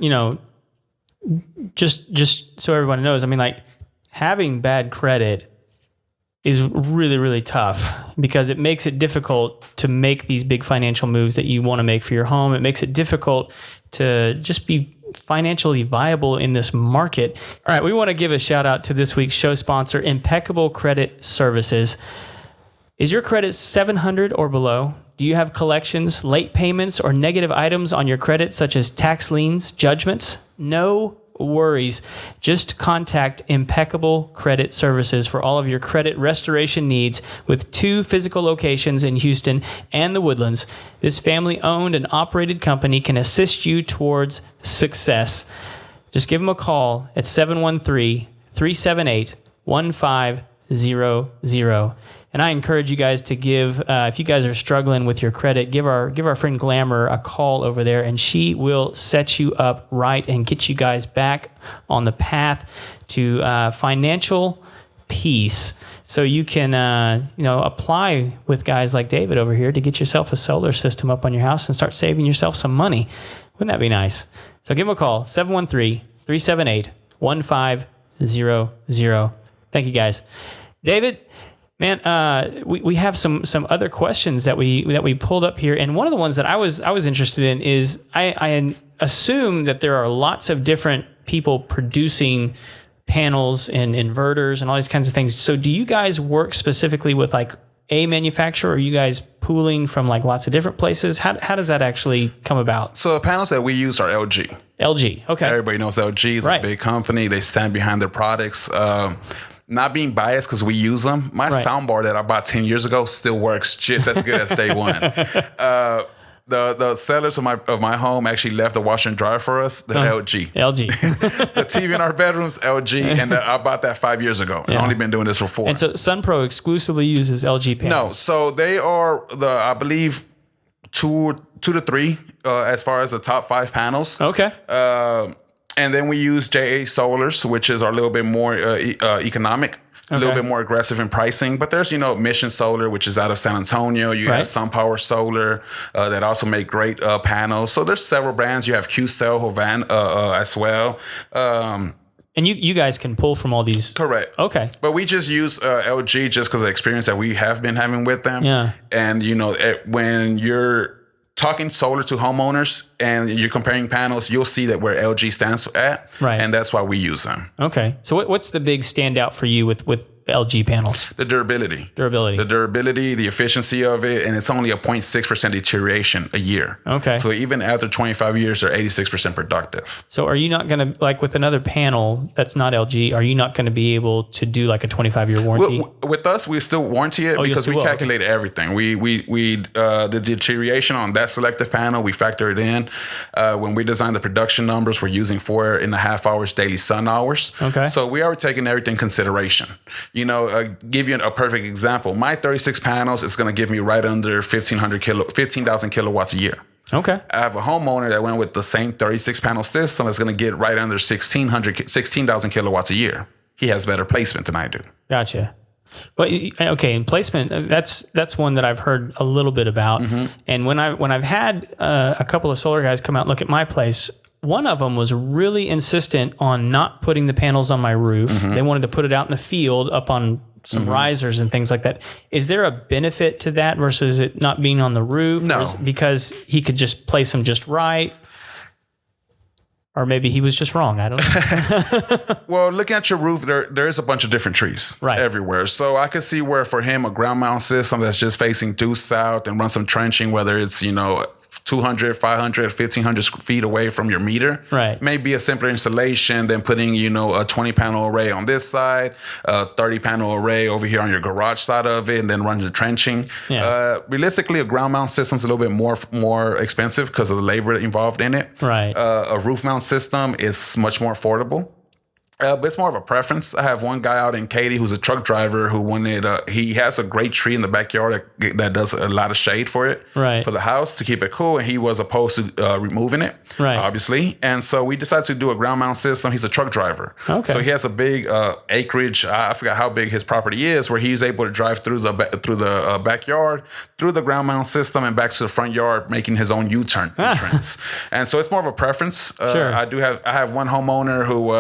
just so everyone knows, I mean, like, having bad credit is really, really tough because it makes it difficult to make these big financial moves that you want to make for your home. It makes it difficult to just be financially viable in this market. All right, we want to give a shout out to this week's show sponsor, Impeccable Credit Services. Is your credit 700 or below? Do you have collections, late payments, or negative items on your credit, such as tax liens, judgments? No worries. Just contact Impeccable Credit Services for all of your credit restoration needs, with 2 physical locations in Houston and the Woodlands. This family-owned and operated company can assist you towards success. Just give them a call at 713-378-1500. And I encourage you guys to give, if you guys are struggling with your credit, give our friend Glamour a call over there, and she will set you up right and get you guys back on the path to financial peace. So you can, apply with guys like David over here to get yourself a solar system up on your house and start saving yourself some money. Wouldn't that be nice? So give them a call, 713-378-1500. Thank you, guys. David, man, we have some other questions that we pulled up here, and one of the ones that I was interested in is I assume that there are lots of different people producing panels and inverters and all these kinds of things. So do you guys work specifically with like a manufacturer, or are you guys pooling from like lots of different places? How does that actually come about? So the panels that we use are LG. LG, okay. Everybody knows LG is a big company. They stand behind their products. Not being biased because we use them. My soundbar that I bought 10 years ago still works just as good as day one. The sellers of my home actually left the washer and dryer for us. They're LG. LG. The TV in our bedroom's LG, and I bought that 5 years ago. I've only been doing this for 4. And so SunPro exclusively uses LG panels? No, so they are I believe, 2 to 3 as far as the top 5 panels. Okay. And then we use JA Solars, which is a little bit more economic. a little bit more aggressive in pricing, but there's, Mission Solar, which is out of San Antonio. You have SunPower Solar that also make great panels. So there's several brands. You have Q-Cell, Hovan as well. And you guys can pull from all these. Correct. Okay. But we just use LG just because of the experience that we have been having with them. Yeah. And, when you're talking solar to homeowners and you're comparing panels, you'll see that where LG stands at. Right. And that's why we use them. Okay. So what's the big standout for you with LG panels? The durability. The durability, the efficiency of it, and it's only a 0.6% deterioration a year. Okay. So even after 25 years, they're 86% productive. So are you not going to, like with another panel that's not LG, are you not going to be able to do like a 25-year warranty? With us, we still warranty it because we calculate everything. We the deterioration on that selective panel, we factor it in. When we design the production numbers, we're using 4.5 hours daily sun hours. Okay. So we are taking everything in consideration. Give you a perfect example. My 36 panels is going to give me right under 15,000 kilowatts a year. Okay. I have a homeowner that went with the same 36 panel system that's going to get right under 16,000 kilowatts a year. He has better placement than I do. Gotcha. But okay, and placement, that's one that I've heard a little bit about. Mm-hmm. And when I've had a couple of solar guys come out and look at my place, one of them was really insistent on not putting the panels on my roof. Mm-hmm. They wanted to put it out in the field up on some risers and things like that. Is there a benefit to that versus it not being on the roof? No. Because he could just place them just right? Or maybe he was just wrong. I don't know. Well, looking at your roof, there is a bunch of different trees everywhere. So I could see where for him, a ground mount system that's just facing due south and run some trenching, whether it's, 200, 500, 1,500 feet away from your meter. Right. May be a simpler installation than putting, a 20 panel array on this side, a 30 panel array over here on your garage side of it, and then run the trenching. Yeah. Realistically, a ground mount system is a little bit more expensive because of the labor involved in it. Right. A roof mount system is much more affordable. But it's more of a preference. I have one guy out in Katy who's a truck driver who wanted, he has a great tree in the backyard that does a lot of shade for it, for the house to keep it cool. And he was opposed to removing it, obviously. And so we decided to do a ground mount system. He's a truck driver. Okay. So he has a big acreage. I forgot how big his property is, where he's able to drive through the backyard, through the ground mount system and back to the front yard, making his own U-turn entrance. And so it's more of a preference. Sure. I have one homeowner who,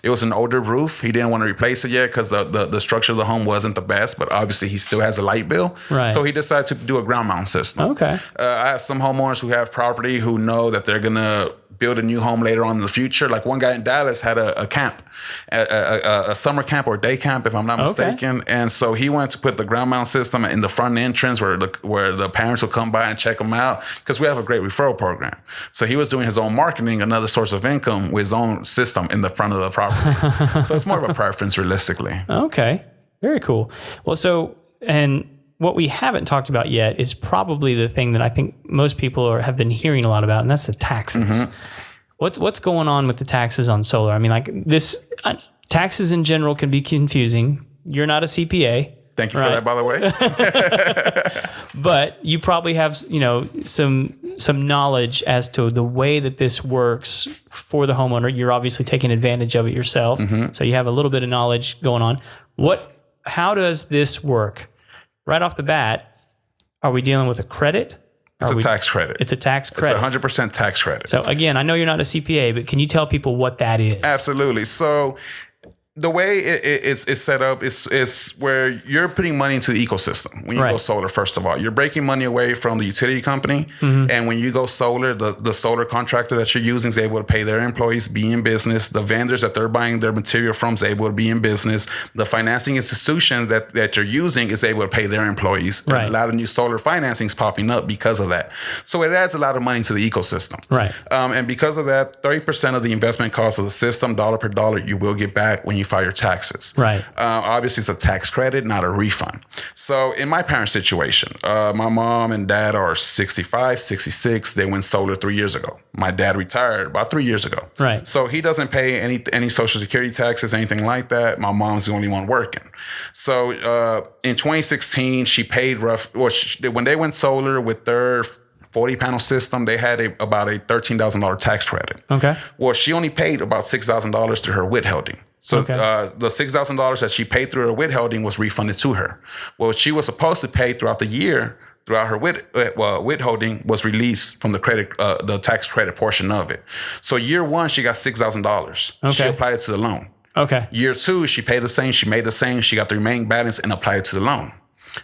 it was an older roof. He didn't want to replace it yet because the structure of the home wasn't the best, but obviously he still has a light bill. Right. So he decided to do a ground mount system. Okay. I have some homeowners who have property who know that they're going to build a new home later on in the future. Like one guy in Dallas had a camp, a summer camp or day camp, if I'm not mistaken. And so he went to put the ground mount system in the front entrance where the parents will come by and check them out because we have a great referral program. So he was doing his own marketing, another source of income with his own system in the front of the property. So it's more of a preference realistically. Okay. Very cool. Well, and what we haven't talked about yet is probably the thing that I think most people have been hearing a lot about, and that's the taxes. Mm-hmm. What's going on with the taxes on solar? I mean, like this, taxes in general can be confusing. You're not a CPA. Thank you for that, by the way. But you probably have, some knowledge as to the way that this works for the homeowner. You're obviously taking advantage of it yourself. Mm-hmm. So you have a little bit of knowledge going on. How does this work? Right off the bat, are we dealing with a credit? It's a tax credit. It's a tax credit. It's 100% tax credit. So again, I know you're not a CPA, but can you tell people what that is? Absolutely. So the way it's set up is where you're putting money into the ecosystem when you go solar. First of all, you're breaking money away from the utility company, and when you go solar, the solar contractor that you're using is able to pay their employees, be in business. The vendors that they're buying their material from is able to be in business. The financing institution that you're using is able to pay their employees. Right. And a lot of new solar financing is popping up because of that. So it adds a lot of money to the ecosystem. Right. And because of that, 30% of the investment cost of the system, dollar per dollar, you will get back when you file your taxes. Right. Obviously, it's a tax credit, not a refund. So in my parents' situation, my mom and dad are 65, 66. They went solar 3 years ago. My dad retired about 3 years ago. Right. So he doesn't pay any Social Security taxes, anything like that. My mom's the only one working. So in 2016, she paid when they went solar with their 40 panel system, they had about a $13,000 tax credit. Okay. Well, she only paid about $6,000 to her withholding. So Okay. the $6,000 that she paid through her withholding was refunded to her. What she was supposed to pay throughout the year, throughout her withholding, was released from the tax credit portion of it. So year one, she got $6,000. Okay. She applied it to the loan. Okay. Year two, she paid the same. She made the same. She got the remaining balance and applied it to the loan.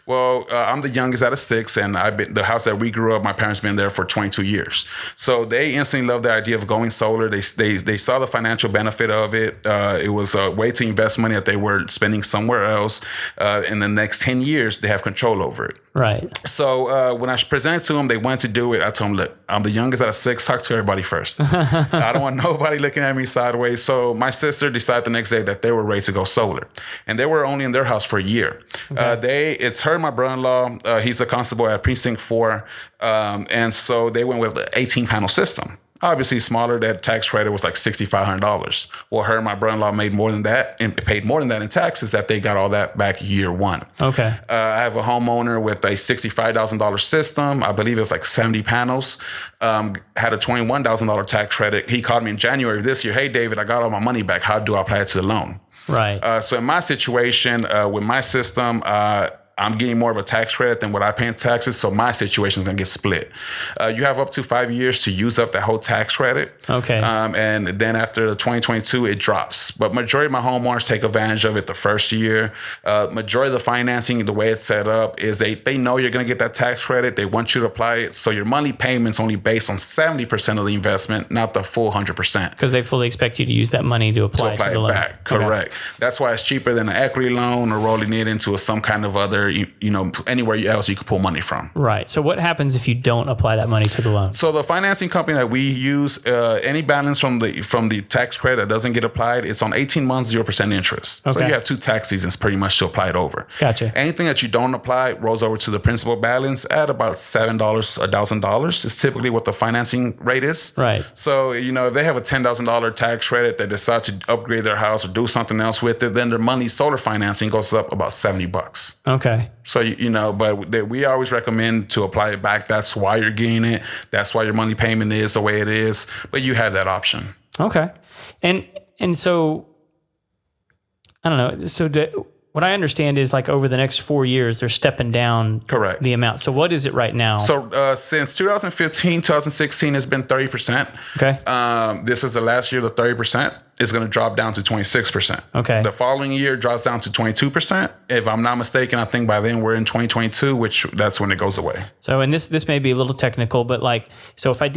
Well, I'm the youngest out of six, and the house that we grew up, my parents been there for 22 years. So they instantly loved the idea of going solar. They saw the financial benefit of it. It was a way to invest money that they were spending somewhere else. In the next 10 years, they have control over it. Right. So when I presented to them, they went to do it. I told them, look, I'm the youngest out of six. Talk to everybody first. I don't want nobody looking at me sideways. So my sister decided the next day that they were ready to go solar. And they were only in their house for a year. Okay. It's her and my brother-in-law. He's a constable at Precinct 4. And so they went with the 18-panel system. Obviously smaller. That tax credit was like $6,500. Well, her and my brother-in-law made more than that and paid more than that in taxes, that they got all that back year one. Okay. I have a homeowner with a $65,000 system. I believe it was like 70 panels. Had a $21,000 tax credit. He called me in January of this year. Hey, David, I got all my money back. How do I apply it to the loan? Right. So in my situation, with my system, I'm getting more of a tax credit than what I pay in taxes, so my situation is going to get split. You have up to 5 years to use up that whole tax credit. Okay. And then after 2022, it drops. But majority of my homeowners take advantage of it the first year. Majority of the financing, the way it's set up, is they know you're going to get that tax credit. They want you to apply it. So your monthly payment's only based on 70% of the investment, not the full 100%. Because they fully expect you to use that money to apply it to the loan. Back. Correct. Okay. That's why it's cheaper than an equity loan or rolling it into some kind of other, anywhere else you could pull money from. Right. So what happens if you don't apply that money to the loan? So the financing company that we use, any balance from the tax credit that doesn't get applied, it's on 18 months, 0% interest. Okay. So you have 2 tax seasons pretty much to apply it over. Gotcha. Anything that you don't apply rolls over to the principal balance at about $7, $1,000 is typically what the financing rate is. Right. So, if they have a $10,000 tax credit, they decide to upgrade their house or do something else with it, then their monthly solar financing goes up about $70. Okay. So, but we always recommend to apply it back. That's why you're getting it. That's why your monthly payment is the way it is. But you have that option. Okay. And so, I don't know. So what I understand is like over the next 4 years, they're stepping down Correct. The amount. So what is it right now? So since 2015, 2016, it's been 30%. Okay. This is the last year, the 30% is going to drop down to 26%. Okay. The following year drops down to 22%. If I'm not mistaken, I think by then we're in 2022, that's when it goes away. So, and this may be a little technical, but like, so if I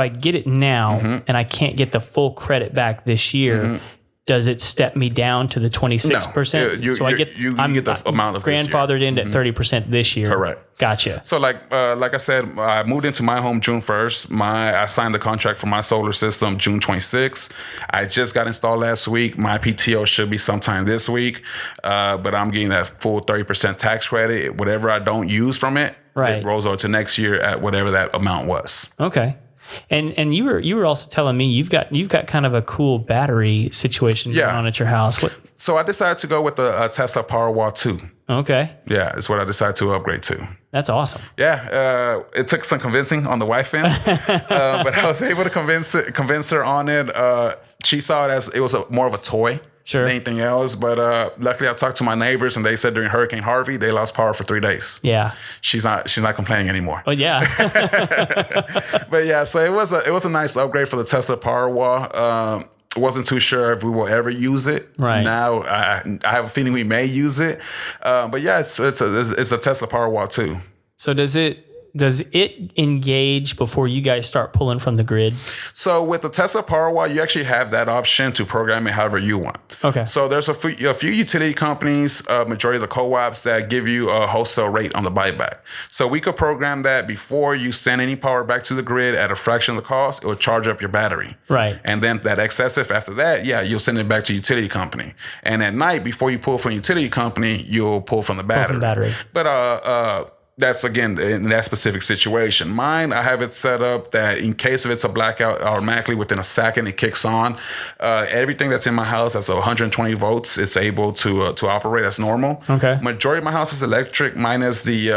get it now and I can't get the full credit back this year, does it step me down to the 26%? No, so I'm get the amount of grandfathered in at 30% this year. Correct. Gotcha. So like I said, I moved into my home June 1st. I signed the contract for my solar system June 26th. I just got installed last week. My PTO should be sometime this week, but I'm getting that full 30% tax credit. Whatever I don't use from it, it rolls over to next year at whatever that amount was. Okay. And you were also telling me you've got kind of a cool battery situation going on at your house. What? So I decided to go with the Tesla Powerwall 2. Okay. Yeah, it's what I decided to upgrade to. That's awesome. Yeah, it took some convincing on the wife end, but I was able to convince her on it. She saw it as it was more of a toy. Sure. Than anything else, but luckily I talked to my neighbors and they said during Hurricane Harvey they lost power for 3 days. Yeah, she's not complaining anymore. Oh yeah, but yeah, so it was a nice upgrade for the Tesla Powerwall. Wasn't too sure if we will ever use it. Right now, I have a feeling we may use it. But yeah, it's a Tesla Powerwall too. So does it engage before you guys start pulling from the grid? So with the Tesla Powerwall, you actually have that option to program it however you want. Okay. So there's a few utility companies, majority of the co-ops that give you a wholesale rate on the buyback. So we could program that before you send any power back to the grid at a fraction of the cost. It will charge up your battery. Right. And then that excessive after that, you'll send it back to utility company. And at night, before you pull from utility company, you'll pull from the battery. But that's again in that specific situation. Mine, I have it set up that in case if it's a blackout, automatically within a second it kicks on. Everything that's in my house that's 120 volts, it's able to operate as normal. Okay. Majority of my house is electric. Mine is the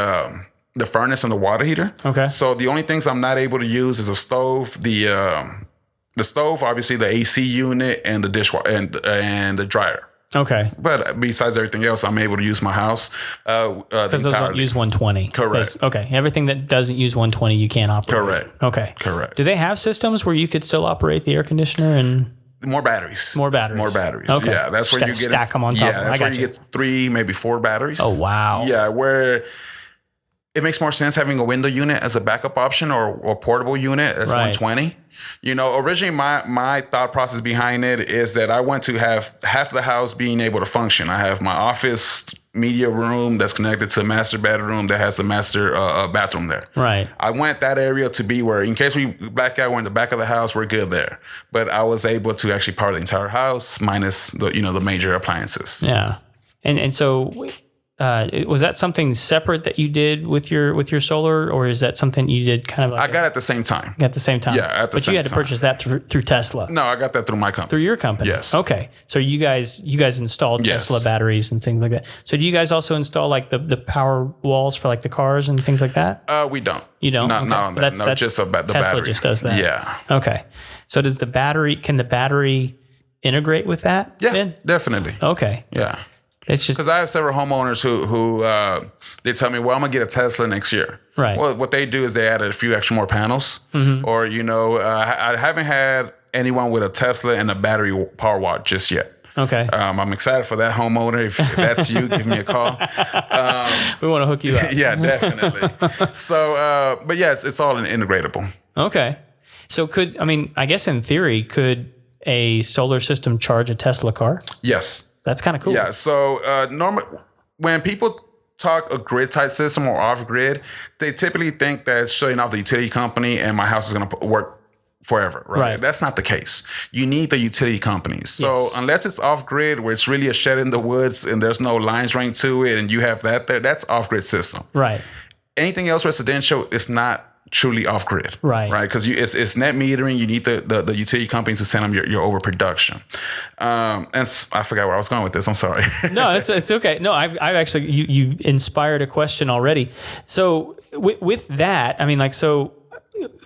furnace and the water heater. Okay. So the only things I'm not able to use is a stove, the The stove, obviously, the AC unit, and the dishwasher and the dryer. Okay. But besides everything else, I'm able to use my house. Because those don't use 120. Correct. Okay. Everything that doesn't use 120, you can't operate. Correct. Okay. Correct. Do they have systems where you could still operate the air conditioner and more batteries? More batteries. More batteries. Okay. Yeah, that's where you get stack them on top. Yeah, that's where you get 3, maybe 4 batteries. Oh wow. Yeah, where it makes more sense having a window unit as a backup option or portable unit as 120. You know, originally my thought process behind it is that I want to have half the house being able to function. I have my office media room that's connected to a master bedroom that has a master bathroom there. Right. I want that area to be where, in case we black out, we're in the back of the house, we're good there. But I was able to actually power the entire house minus the major appliances. Yeah. And so was that something separate that you did with your solar, or is that something you did kind of like? I got it at the same time. At the same time. Yeah, at the same time. But you had to purchase that through Tesla. No, I got that through my company. Through your company. Yes. Okay. So you guys installed Tesla batteries and things like that. So do you guys also install like the power walls for like the cars and things like that? We don't. You don't? Not on that. That's just about the Tesla battery. just does that. Yeah. Okay. So can the battery integrate with that? Yeah, then? definitely. Okay. Yeah. It's just because I have several homeowners who they tell me, well, I'm gonna get a Tesla next year. Right. Well, what they do is they added a few extra more panels, or I haven't had anyone with a Tesla and a battery power watt just yet. Okay. I'm excited for that homeowner. If that's you, give me a call. We want to hook you up. Yeah, definitely. So, but yeah, it's all integratable. Okay. So I guess in theory, could a solar system charge a Tesla car? Yes. That's kind of cool. Yeah. So when people talk a grid type system or off grid, they typically think that it's shutting off the utility company and my house is going to work forever. Right? That's not the case. You need the utility companies. So unless it's off grid, where it's really a shed in the woods and there's no lines running to it, and you have that there, that's off grid system. Right. Anything else residential is not truly off grid, right? Because it's net metering. You need the utility companies to send them your overproduction. And I forgot where I was going with this. I'm sorry. No, it's okay. No, I've actually you inspired a question already. So with that,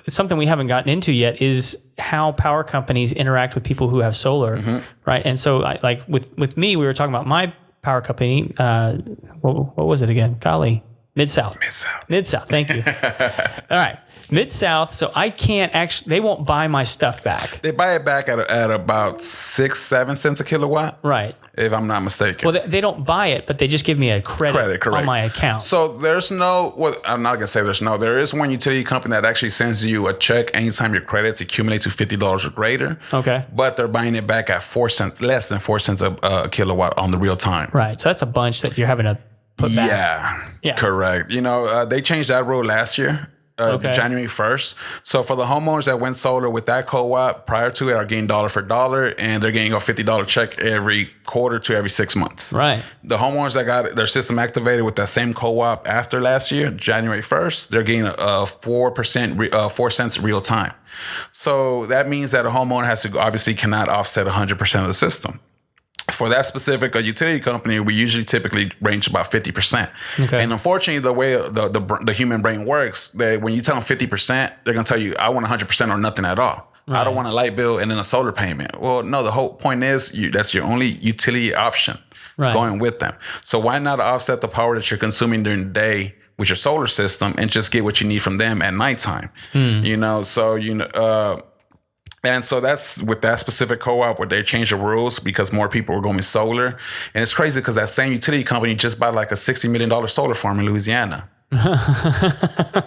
something we haven't gotten into yet is how power companies interact with people who have solar, right? And so with me, we were talking about my power company. What was it again? Golly. Mid-South. Thank you. All right. Mid-South. So I can't they won't buy my stuff back. They buy it back at about 6-7 cents a kilowatt. Right. If I'm not mistaken. Well, they don't buy it, but they just give me a credit on my account. So there's I'm not going to say there is one utility company that actually sends you a check anytime your credits accumulate to $50 or greater. Okay. But they're buying it back at 4 cents, less than 4 cents a kilowatt on the real time. Right. So that's a bunch that you're having to put back. Yeah. Correct. They changed that rule last year. January 1st. So for the homeowners that went solar with that co-op prior to it are getting dollar for dollar, and they're getting a $50 check every quarter to every 6 months. Right. The homeowners that got their system activated with that same co-op after last year, January 1st, they're getting a 4 cents real time. So that means that a homeowner cannot offset 100% of the system. For that specific utility company, we usually typically range about 50%. Okay. And unfortunately, the way the human brain works, that when you tell them 50%, they're going to tell you, I want 100% or nothing at all. Right. I don't want a light bill and then a solar payment. Well, no, the whole point is that's your only utility option going with them. So why not offset the power that you're consuming during the day with your solar system and just get what you need from them at nighttime? And so that's with that specific co-op where they changed the rules because more people were going solar. And it's crazy because that same utility company just bought like a $60 million solar farm in Louisiana.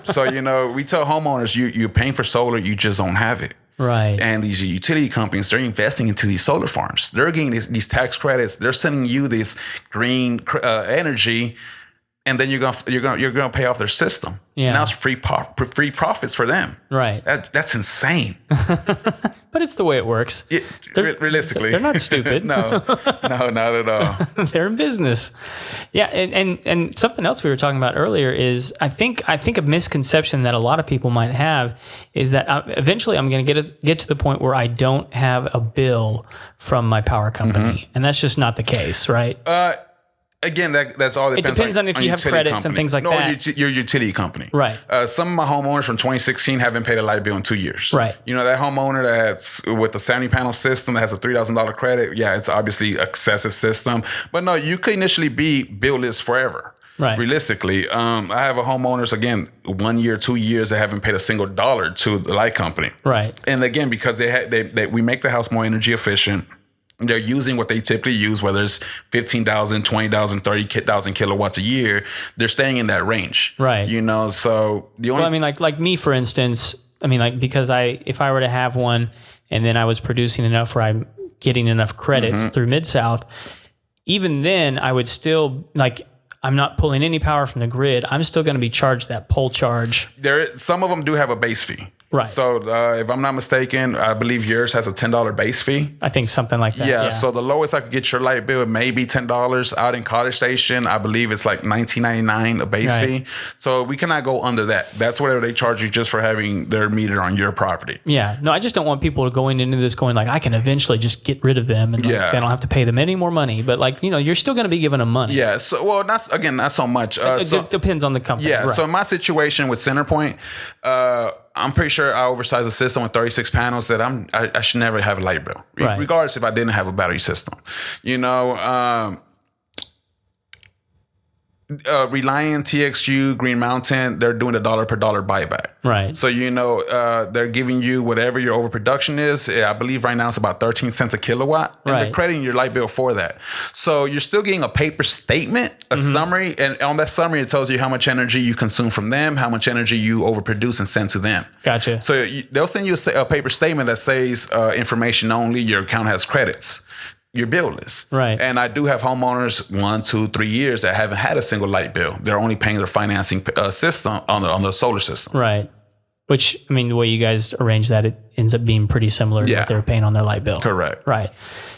So, we tell homeowners, you're paying for solar, you just don't have it. Right. And these utility companies, they're investing into these solar farms. They're getting these tax credits. They're sending you this green energy, and then you're gonna pay off their system. Yeah. Now it's free profits for them. Right. That's insane. But it's the way it works. Realistically, they're not stupid. No, not at all. They're in business. Yeah, and something else we were talking about earlier is I think a misconception that a lot of people might have is that eventually I'm going to get to the point where I don't have a bill from my power company, and that's just not the case, right? Again, that's all. It depends on if you have credits and things like that. Your utility company. Right. Some of my homeowners from 2016 haven't paid a light bill in 2 years. Right. You know, that homeowner that's with the 70 panel system that has a $3,000 credit. Yeah, it's obviously excessive system. But no, you could initially be billless forever. Right. Realistically, I have a homeowners, again, 1 year, 2 years, that haven't paid a single dollar to the light company. Right. And again, because we make the house more energy efficient. They're using what they typically use, whether it's 15,000, 20,000, 30,000 kilowatts a year. They're staying in that range. Right. You know, so the only... Well, I mean, like me, for instance, I mean, like, because if I were to have one and then I was producing enough where I'm getting enough credits through Mid-South, even then I would still, like, I'm not pulling any power from the grid. I'm still going to be charged that pole charge. Some of them do have a base fee. Right. So if I'm not mistaken, I believe yours has a $10 base fee. I think something like that. Yeah. So the lowest I could get your light bill may be $10. Out in College Station, I believe it's like $19.99 a base fee. So we cannot go under that. That's whatever they charge you just for having their meter on your property. Yeah. No, I just don't want people going into this going like, I can eventually just get rid of them and like, they don't have to pay them any more money. But like, you know, you're still going to be giving them money. Yeah. So, well, not so much. It depends on the company. Yeah. Right. So in my situation with CenterPoint, I'm pretty sure I oversized a system with 36 panels that I should never have a light bill, regardless if I didn't have a battery system. You know, Reliant, TXU, Green Mountain, they're doing a $1 per dollar buyback. Right. So, you know, they're giving you whatever your overproduction is. I believe right now it's about 13 cents a kilowatt. And they're crediting your light bill for that. So you're still getting a paper statement, a summary. And on that summary, it tells you how much energy you consume from them, how much energy you overproduce and send to them. Gotha. So they'll send you a paper statement that says information only, your account has credits. You're billless. Right. And I do have homeowners 1, 2, 3 years that haven't had a single light bill. They're only paying their financing system on the solar system. Right. Which, I mean, the way you guys arrange that, it ends up being pretty similar to what they're paying on their light bill. Correct. Right.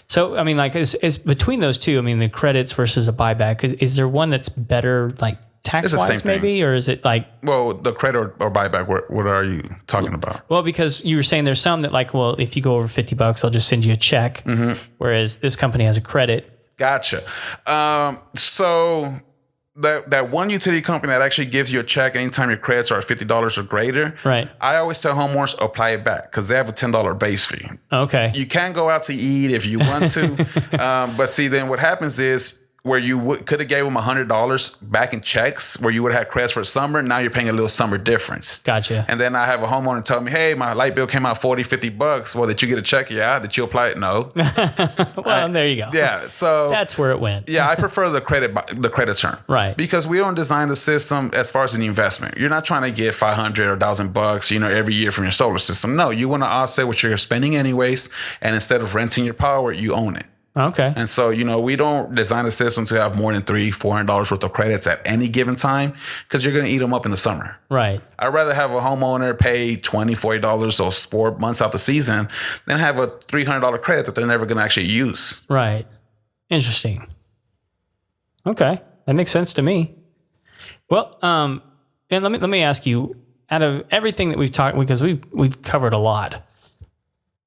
So, I mean, like, is between those two, I mean, the credits versus a buyback, is there one that's better, like, tax-wise maybe? Or is it like... Well, the credit or buyback, what are you talking about? Well, because you were saying there's some that like, well, if you go over $50, they'll just send you a check. Whereas this company has a credit. Gotcha. So that one utility company that actually gives you a check anytime your credits are $50 or greater. Right. I always tell homeowners apply it back because they have a $10 base fee. Okay. You can go out to eat if you want to. But see, then what happens is, where you could have gave them $100 back in checks, where you would have had credits for summer. Now you're paying a little summer difference. Gotcha. And then I have a homeowner tell me, hey, my light bill came out $40-$50. Well, did you get a check? Yeah. Did you apply it? No. Well, there you go. Yeah. So that's where it went. Yeah. I prefer the credit term. Right. Because we don't design the system as far as an investment. You're not trying to get $500 or $1,000, you know, every year from your solar system. No, you want to offset what you're spending anyways. And instead of renting your power, you own it. Okay. And so, you know, we don't design a system to have more than $300-$400 worth of credits at any given time because you're going to eat them up in the summer. Right. I'd rather have a homeowner pay $20-$40 those 4 months out the season than have a $300 credit that they're never going to actually use. Right. Interesting. Okay. That makes sense to me. Well, and let me ask you, out of everything that we've talked, because we've covered a lot,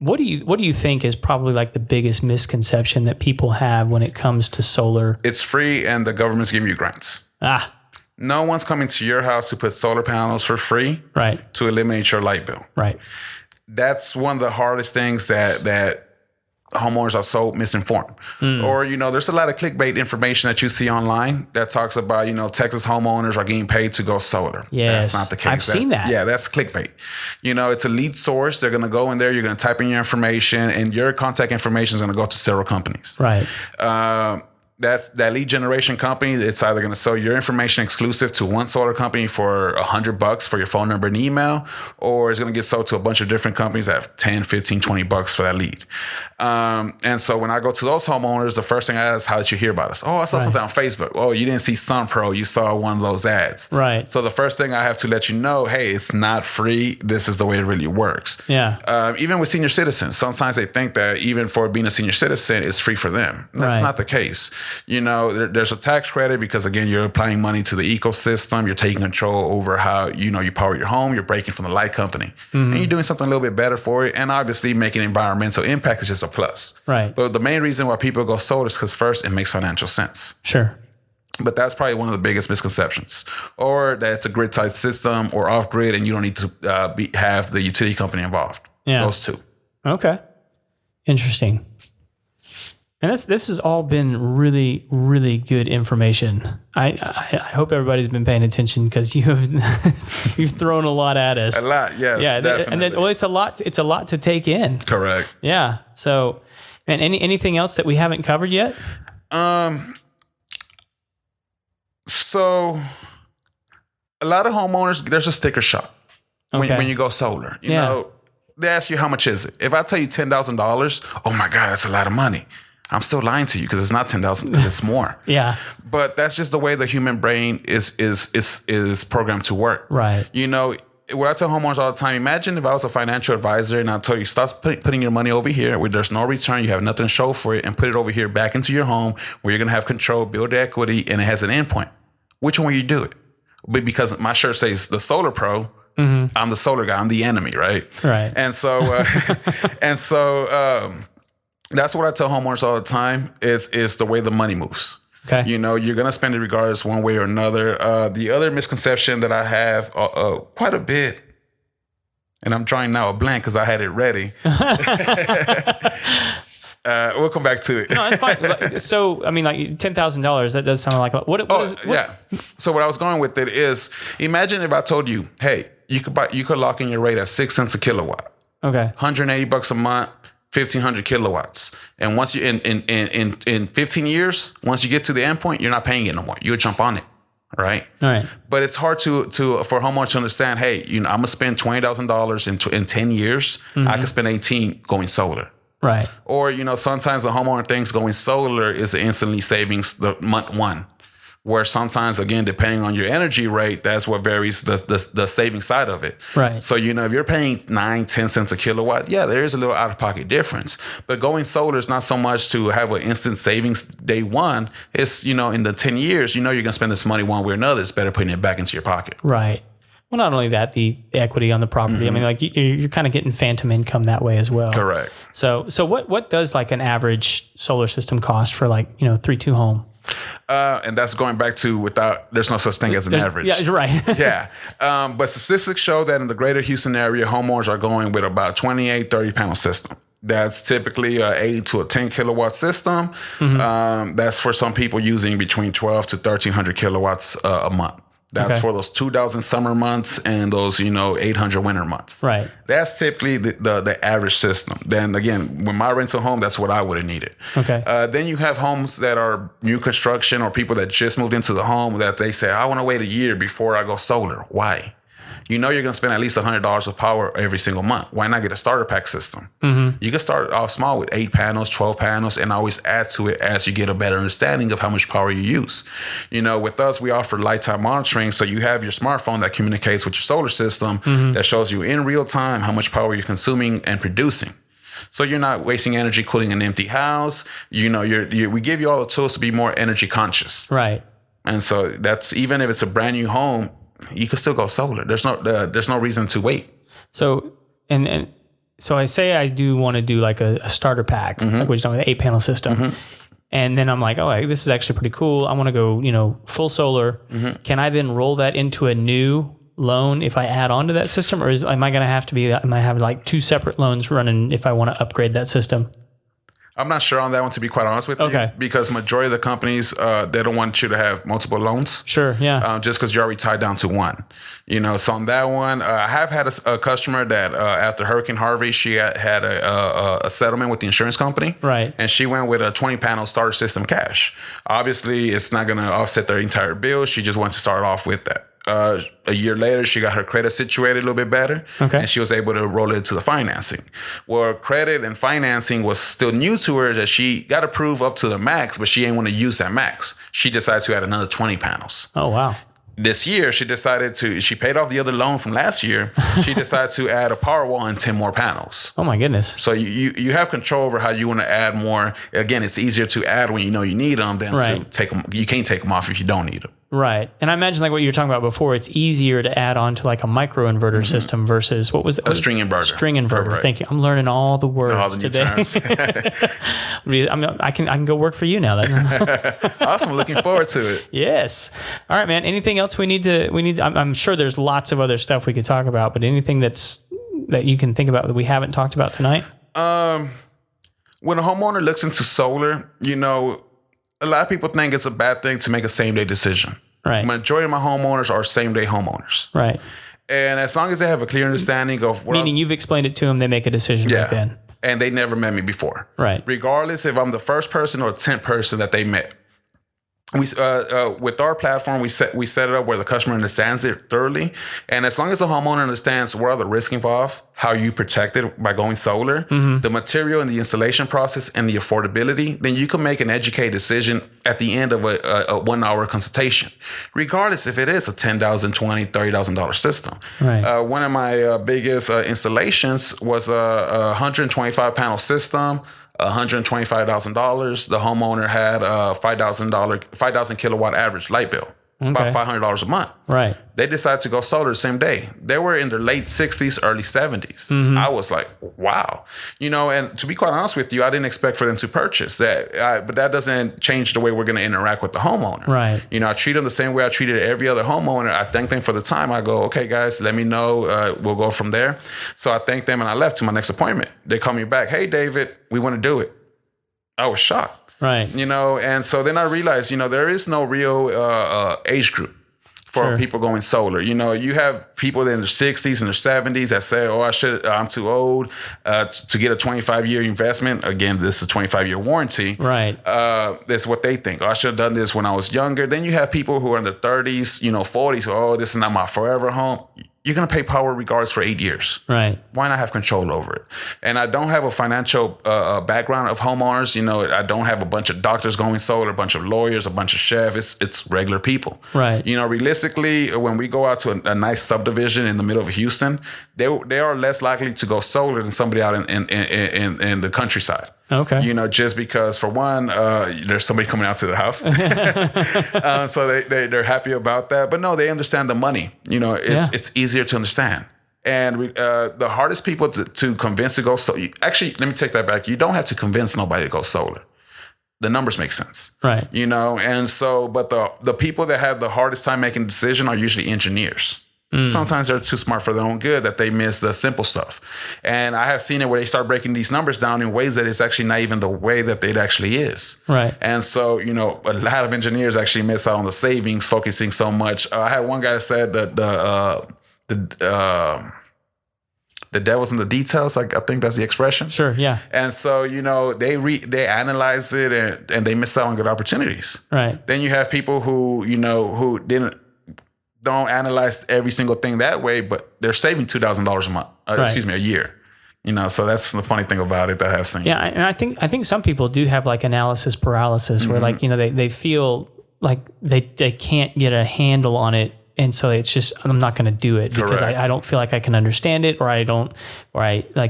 what do you think is probably like the biggest misconception that people have when it comes to solar? It's free and the government's giving you grants. No one's coming to your house to put solar panels for free. Right. To eliminate your light bill. Right. That's one of the hardest things that homeowners are so misinformed. Or, you know, there's a lot of clickbait information that you see online that talks about, you know, Texas homeowners are getting paid to go solar. Yes. That's not the case. I've seen that. Yeah, that's clickbait. You know, it's a lead source. They're going to go in there. You're going to type in your information and your contact information is going to go to several companies. Right. That lead generation company, it's either going to sell your information exclusive to one solar company for $100 for your phone number and email, or it's going to get sold to a bunch of different companies that have $10, $15, $20 for that lead. And so when I go to those homeowners, the first thing I ask, how did you hear about us? Oh, I saw something on Facebook. Oh, you didn't see SunPro, you saw one of those ads. Right. So the first thing I have to let you know, hey, it's not free. This is the way it really works. Yeah. Even with senior citizens, sometimes they think that even for being a senior citizen, it's free for them. That's not the case. You know, there's a tax credit because, again, you're applying money to the ecosystem. You're taking control over how, you know, you power your home. You're breaking from the light company. And you're doing something a little bit better for it. And obviously making environmental impact is just a plus. Right. But the main reason why people go solar is because, first, it makes financial sense. Sure. But that's probably one of the biggest misconceptions. Or that it's a grid tied system or off grid and you don't need to have the utility company involved. Yeah. Those two. Okay. Interesting. And this has all been really, really good information. I hope everybody's been paying attention because you've thrown a lot at us. A lot, yes. Yeah, definitely. and it's a lot. It's a lot to take in. Correct. Yeah. So, and anything else that we haven't covered yet? So, a lot of homeowners, there's a sticker shock when you go solar. You know, they ask you how much is it. If I tell you $10,000, oh my God, that's a lot of money. I'm still lying to you because it's not 10,000, it's more. Yeah. But that's just the way the human brain is programmed to work. Right. You know, what I tell homeowners all the time, imagine if I was a financial advisor and I told you, stop putting your money over here where there's no return, you have nothing to show for it, and put it over here back into your home where you're going to have control, build equity, and it has an endpoint. Which one will you do it? But because my shirt says the solar pro, I'm the solar guy, I'm the enemy, right? Right. And so, that's what I tell homeowners all the time is the way the money moves. Okay. You know, you're going to spend it regardless one way or another. The other misconception that I have quite a bit, and I'm drawing now a blank because I had it ready. We'll come back to it. No, it's fine. So, I mean, like $10,000, that does sound like what yeah. So what I was going with it is, imagine if I told you, hey, you could lock in your rate at 6 cents a kilowatt. Okay. $180 a month. 1,500 kilowatts. And once you in 15 years, once you get to the endpoint, you're not paying it no more. You'll jump on it. Right. All right. But it's hard for homeowners to understand, hey, I'm gonna spend $20,000 in 10 years. I can spend 18 going solar. Right. Or, sometimes the homeowner thinks going solar is instantly savings the month one. Where sometimes, again, depending on your energy rate, that's what varies the saving side of it. Right. So, if you're paying 9-10 cents a kilowatt, yeah, there is a little out-of-pocket difference. But going solar is not so much to have an instant savings day one. It's, in the 10 years, you're going to spend this money one way or another. It's better putting it back into your pocket. Right. Well, not only that, the equity on the property. I mean, like you're kind of getting phantom income that way as well. Correct. So what does like an average solar system cost for 3-2 home? And that's going back to there's no such thing as an average. Yeah, you're right. Yeah. But statistics show that in the greater Houston area, homeowners are going with about 28, 30 panel system. That's typically a 8 to a 10 kilowatt system. That's for some people using between 12 to 1,300 kilowatts a month. That's for those 2,000 summer months and those, 800 winter months. Right. That's typically the average system. Then again, when my rental home, that's what I would have needed. Okay. Then you have homes that are new construction or people that just moved into the home that they say, I want to wait a year before I go solar. Why? You're going to spend at least $100 of power every single month. Why not get a starter pack system? You can start off small with 8 panels, 12 panels, and always add to it as you get a better understanding of how much power you use. With us, we offer lifetime monitoring. So you have your smartphone that communicates with your solar system that shows you in real time how much power you're consuming and producing. So you're not wasting energy cooling an empty house. We give you all the tools to be more energy conscious. Right. And so that's, even if it's a brand new home, you can still go solar. There's no reason to wait. So so I say I do want to do like a starter pack, which is an 8-panel system, and then I'm like, oh, this is actually pretty cool. I want to go, full solar. Can I then roll that into a new loan if I add on to that system, or am I going to have to am I having like 2 separate loans running if I want to upgrade that system? I'm not sure on that one, to be quite honest with you. Because majority of the companies, they don't want you to have multiple loans. Sure, yeah. Just because you're already tied down to one. So on that one, I have had a customer that after Hurricane Harvey, she had a settlement with the insurance company. Right. And she went with a 20-panel starter system cash. Obviously, it's not going to offset their entire bill. She just wants to start off with that. A year later, she got her credit situated a little bit better, and she was able to roll it into the financing. Well, credit and financing was still new to her, that she got approved up to the max, but she didn't want to use that max. She decided to add another 20 panels. Oh, wow. This year, she paid off the other loan from last year. She decided to add a power wall and 10 more panels. Oh, my goodness. So you have control over how you want to add more. Again, it's easier to add when you know you need them than to take them. You can't take them off if you don't need them. Right. And I imagine like what you were talking about before, it's easier to add on to like a microinverter system versus what was it? A string inverter. String inverter. Right. Thank you. I'm learning all the words All the new today. terms. I can go work for you now. Awesome. Looking forward to it. Yes. All right, man. Anything else we need to, I'm sure there's lots of other stuff we could talk about, but anything that you can think about that we haven't talked about tonight? When a homeowner looks into solar, a lot of people think it's a bad thing to make a same day decision. Right. Majority of my homeowners are same day homeowners. Right. And as long as they have a clear understanding of what Meaning you've explained it to them, they make a decision right then. And they never met me before. Right. Regardless if I'm the first person or 10th person that they met. We with our platform, we set it up where the customer understands it thoroughly, and as long as the homeowner understands what are the risks involved, how you protect it by going solar, the material and the installation process, and the affordability, then you can make an educated decision at the end of a 1 hour consultation, regardless if it is a $10,000, $20,000, $30,000 system. Right. One of my biggest installations was a 125 panel system. $125,000. The homeowner had a $5,000 kilowatt average light bill, about $500 a month. Right. They decided to go solar the same day. They were in their late 60s, early 70s. I was like, wow. And to be quite honest with you, I didn't expect for them to purchase that. But that doesn't change the way we're going to interact with the homeowner. Right. I treat them the same way I treated every other homeowner. I thank them for the time. I go, okay, guys, let me know. We'll go from there. So I thanked them and I left to my next appointment. They call me back. Hey, David, we want to do it. I was shocked. Right. And so then I realized, there is no real age group for people going solar. You have people in their 60s and their 70s that say, I'm too old to get a 25-year investment. Again, this is a 25-year warranty. Right. That's what they think. I should have done this when I was younger. Then you have people who are in their 30s, 40s. This is not my forever home. You're going to pay power regardless for 8 years. Right. Why not have control over it? And I don't have a financial background of homeowners. I don't have a bunch of doctors going solar, a bunch of lawyers, a bunch of chefs. It's regular people. Right. Realistically, when we go out to a nice subdivision in the middle of Houston, they are less likely to go solar than somebody out in the countryside. Okay. Just because for one, there's somebody coming out to the house. So they're happy about that. But no, they understand the money. It's easier to understand. And the hardest people to convince to go solar, actually, let me take that back. You don't have to convince nobody to go solar. The numbers make sense. Right. And so, but the people that have the hardest time making a decision are usually engineers. Sometimes they're too smart for their own good that they miss the simple stuff. And I have seen it where they start breaking these numbers down in ways that it's actually not even the way that it actually is. Right. And so, a lot of engineers actually miss out on the savings, focusing so much. I had one guy that said that the devil's in the details. I think that's the expression. Sure. Yeah. And so, they analyze it and they miss out on good opportunities. Right. Then you have people who don't analyze every single thing that way, but they're saving $2,000 a month. A year. So that's the funny thing about it that I've seen. Yeah, and I think some people do have like analysis paralysis, where like they feel like they can't get a handle on it, and so it's just I'm not going to do it because I don't feel like I can understand it, or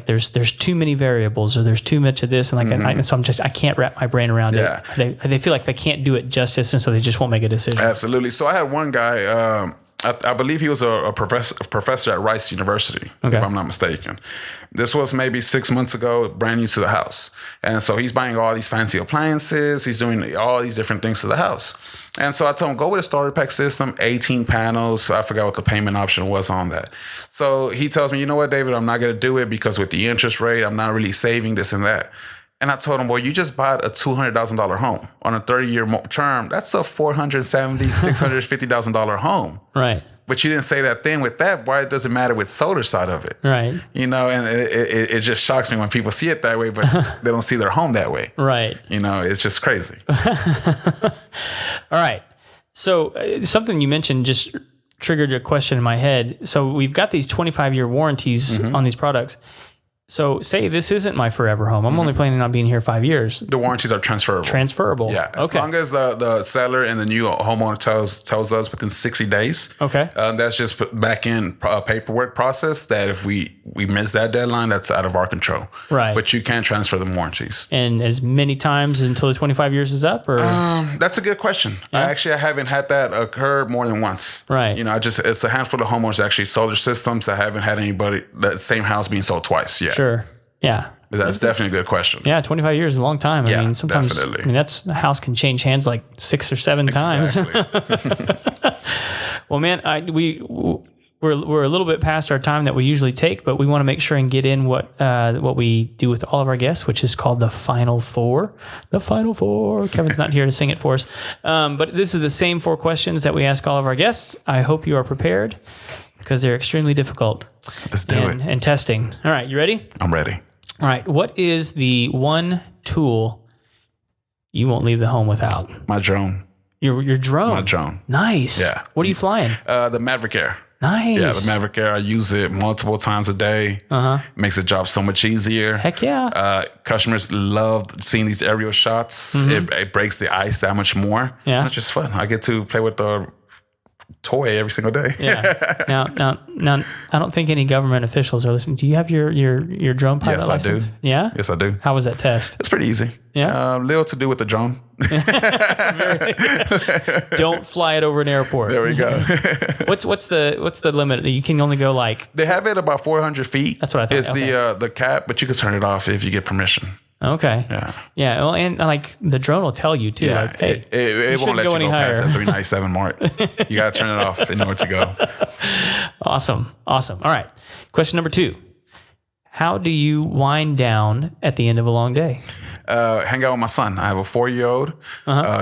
there's too many variables, or there's too much of this, and so I can't wrap my brain around it. They feel like they can't do it justice, and so they just won't make a decision. Absolutely. So I had one guy. I believe he was a professor at Rice University, if I'm not mistaken. This was maybe 6 months ago, brand new to the house. And so he's buying all these fancy appliances. He's doing all these different things to the house. And so I told him, go with a starter pack system, 18 panels. I forgot what the payment option was on that. So he tells me, you know what, David, I'm not going to do it because with the interest rate, I'm not really saving this and that. And I told him, well, you just bought a $200,000 home on a 30-year term. That's a $470,000, $650,000 home. Right. But you didn't say that thing with that. Why does it matter with solar side of it? Right. And it just shocks me when people see it that way, but they don't see their home that way. Right. It's just crazy. All right. So something you mentioned just triggered a question in my head. So we've got these 25-year warranties on these products. So say this isn't my forever home. I'm only planning on being here 5 years. The warranties are transferable. Transferable. Yeah. As long as the seller and the new homeowner tells us within 60 days. Okay. That's just back in paperwork process that if we miss that deadline, that's out of our control. Right. But you can transfer the warranties. And as many times until the 25 years is up, or? That's a good question. Yeah. I haven't had that occur more than once. Right. It's a handful of homeowners actually sold their systems. I haven't had anybody, that same house being sold twice yet. Sure. Yeah. But that's definitely a good question. Yeah, 25 years is a long time. I mean, sometimes definitely. That's the house can change hands like 6 or 7 times. Well, man, we're a little bit past our time that we usually take, but we want to make sure and get in what we do with all of our guests, which is called the Final Four. The Final Four. Kevin's not here to sing it for us, but this is the same 4 questions that we ask all of our guests. I hope you are prepared because they're extremely difficult. Let's do it. And testing. All right, you ready? I'm ready. All right. What is the one tool you won't leave the home without? My drone. Your drone. My drone. Nice. Yeah. What are you flying? The Maverick Air. Nice. Yeah, the Maverick Air. I use it multiple times a day. Makes the job so much easier. Heck yeah. Customers love seeing these aerial shots. It breaks the ice that much more. Yeah. It's just fun. I get to play with the toy every single day. Yeah. Now, I don't think any government officials are listening. Do you have your drone pilot license? I do. Yeah? Yes, I do. How was that test? It's pretty easy. Yeah. Little to do with the drone. Don't fly it over an airport. There we go. What's the limit? You can only go like... They have it about 400 feet. That's what I thought. It's the cap, but you can turn it off if you get permission. Okay. Yeah. Yeah. Well, and like the drone will tell you too. Yeah. Like, hey, it won't let you go higher. past that 397 mark. You got to turn it off in order to go. Awesome. All right. Question number 2. How do you wind down at the end of a long day? Hang out with my son. I have a 4-year-old.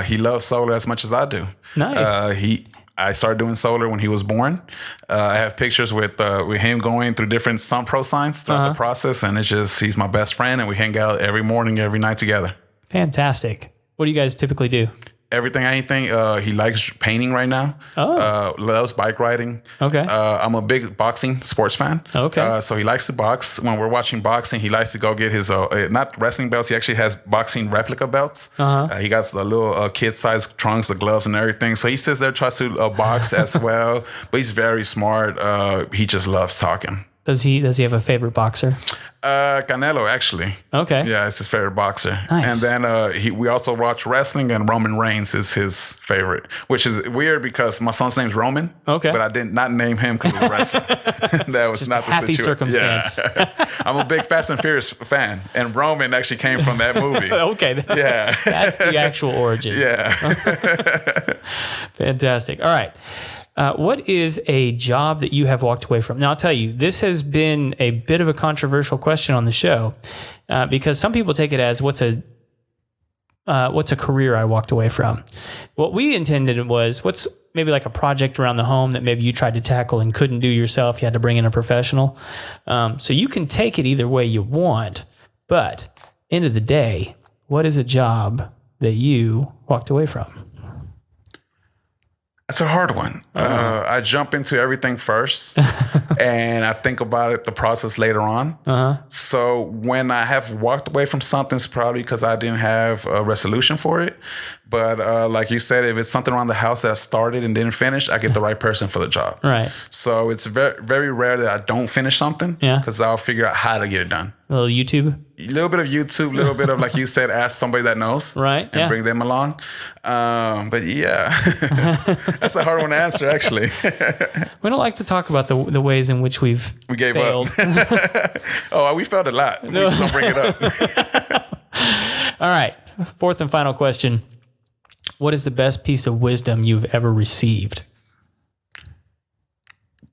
He loves solar as much as I do. Nice. I started doing solar when he was born. I have pictures with him going through different sun pro signs throughout the process, and he's my best friend, and we hang out every morning, every night together. Fantastic. What do you guys typically do? Everything, anything. He likes painting right now. Loves bike riding. Okay. I'm a big boxing sports fan. Okay. So he likes to box. When we're watching boxing, he likes to go get his not wrestling belts. He actually has boxing replica belts. He got the little kid-sized trunks, the gloves, and everything. So he sits there, tries to box as well. But he's very smart. He just loves talking. Does he have a favorite boxer? Canelo, actually. Okay. Yeah, it's his favorite boxer. Nice. And then we also watch wrestling, and Roman Reigns is his favorite, which is weird because my son's name's Roman. Okay. But I did not name him because of wrestling. That was Just not the happy situation. circumstance. Yeah. I'm a big Fast and Furious fan, and Roman actually came from that movie. Okay. Yeah. That's the actual origin. Yeah. Fantastic. All right. What is a job that you have walked away from? Now, I'll tell you, this has been a bit of a controversial question on the show because some people take it as what's a career I walked away from. What we intended was what's maybe like a project around the home that maybe you tried to tackle and couldn't do yourself. You had to bring in a professional. So you can take it either way you want, but end of the day, what is a job that you walked away from? That's a hard one. I jump into everything first, and I think about it, the process later on. So when I have walked away from something, it's probably because I didn't have a resolution for it. But like you said, if it's something around the house that I started and didn't finish, I get the right person for the job. Right. So it's very, very rare that I don't finish something because I'll figure out how to get it done. A little YouTube? A little bit of YouTube, a little bit of, like you said, ask somebody that knows. Right. And bring them along. But yeah, that's a hard one to answer, actually. We don't like to talk about the ways in which we gave failed. Up. Oh, we failed a lot. We just don't bring it up. All right. 4th and final question. What is the best piece of wisdom you've ever received?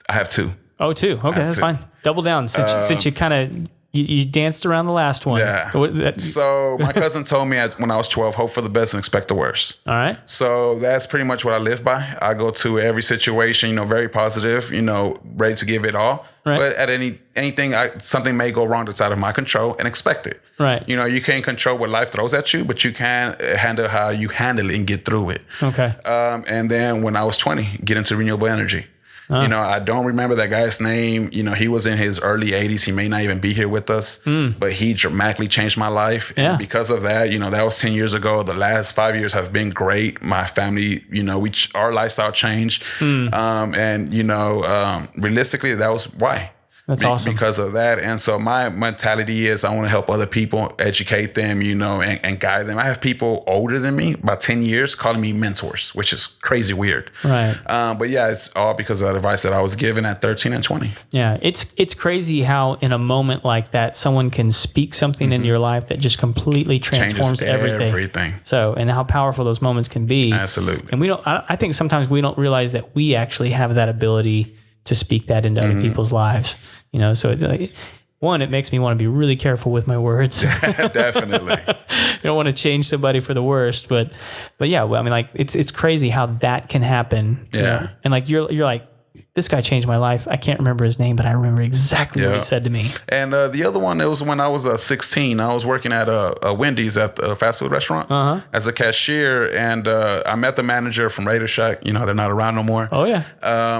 I have 2. Oh, 2. Okay, that's fine. Double down since you kind of you danced around the last one. Yeah. So my cousin told me when I was 12, hope for the best and expect the worst. All right. So that's pretty much what I live by. I go to every situation, very positive, ready to give it all. Right. But at anything, something may go wrong that's out of my control and expect it. Right. You can't control what life throws at you, but you can handle how you handle it and get through it. Okay. And then when I was 20, get into renewable energy. I don't remember that guy's name. He was in his early 80s. He may not even be here with us, but he dramatically changed my life. And because of that, that was 10 years ago. The last 5 years have been great. My family, our lifestyle changed. Realistically, that was why. That's awesome. Because of that. And so my mentality is I want to help other people, educate them, and guide them. I have people older than me, about 10 years, calling me mentors, which is crazy weird. Right. But yeah, it's all because of the advice that I was given at 13 and 20. Yeah. It's crazy how in a moment like that, someone can speak something into your life that just completely transforms everything. So, and how powerful those moments can be. Absolutely. And I think sometimes we don't realize that we actually have that ability to speak that into other people's lives, so it makes me want to be really careful with my words. Definitely. I don't want to change somebody for the worst, but yeah, I mean, like it's crazy how that can happen. Yeah. And like, you're like, this guy changed my life. I can't remember his name, but I remember exactly what he said to me. And the other one, it was when I was 16. I was working at a Wendy's at a fast food restaurant as a cashier, and I met the manager from Radio Shack. They're not around no more. Oh yeah.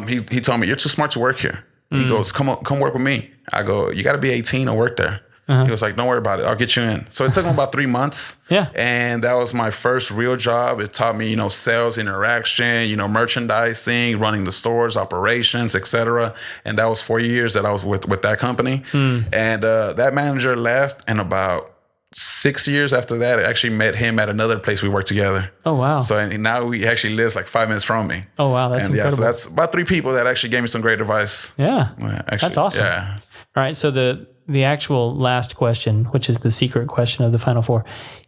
He told me, "You're too smart to work here." He goes, "Come work with me." I go, "You got to be 18 to work there." He was like, "Don't worry about it. I'll get you in." So it took him about 3 months. Yeah. And that was my first real job. It taught me, sales interaction, merchandising, running the stores, operations, etc. And that was 4 years that I was with that company. And that manager left, and about 6 years after that, I actually met him at another place we worked together. Oh, wow. So and now he actually lives like 5 minutes from me. Oh, wow. That's incredible. So that's about 3 people that actually gave me some great advice. Yeah. Actually, that's awesome. Yeah. All right. So the actual last question, which is the secret question of the final 4,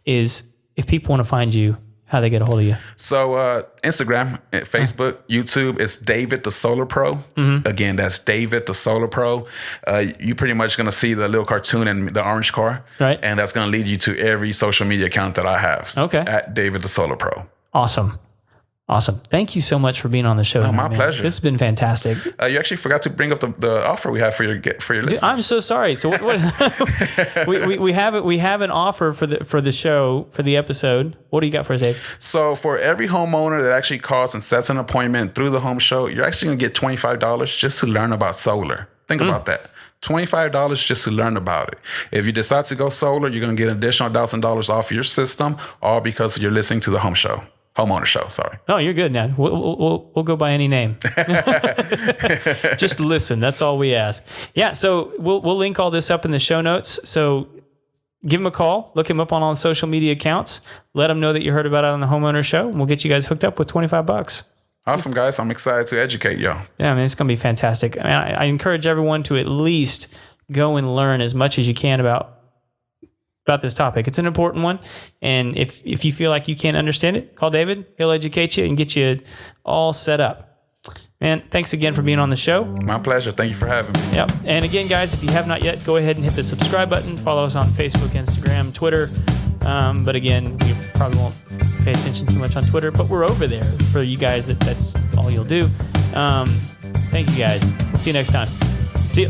is if people want to find you, how they get a hold of you. So Instagram, Facebook, YouTube, it's David the Solar Pro. Again, that's David the Solar Pro. You pretty much going to see the little cartoon in the orange car. Right. And that's going to lead you to every social media account that I have. Okay. At David the Solar Pro. Awesome. Thank you so much for being on the show. My pleasure. This has been fantastic. You actually forgot to bring up the offer we have for your listeners. I'm so sorry. So what we have an offer for the show, for the episode. What do you got for us, Dave? So for every homeowner that actually calls and sets an appointment through the home show, you're actually going to get $25 just to learn about solar. Think about that. $25 just to learn about it. If you decide to go solar, you're going to get an additional $1,000 off your system, all because you're listening to the Homeowner Show, sorry. Oh, you're good now. We'll go by any name. Just listen. That's all we ask. Yeah, so we'll link all this up in the show notes. So give him a call. Look him up on all the social media accounts. Let him know that you heard about it on the Homeowner Show, and we'll get you guys hooked up with $25. Awesome, guys. I'm excited to educate y'all. Yeah, I mean, it's going to be fantastic. I encourage everyone to at least go and learn as much as you can about this topic. It's an important one. And if you feel like you can't understand it, call David. He'll educate you and get you all set up. Man, thanks again for being on the show. My pleasure. Thank you for having me. Yep. And again, guys, if you have not yet, go ahead and hit the subscribe button. Follow us on Facebook, Instagram, Twitter. But again, you probably won't pay attention too much on Twitter, but we're over there for you guys. That's all you'll do. Thank you, guys. We'll see you next time. See you.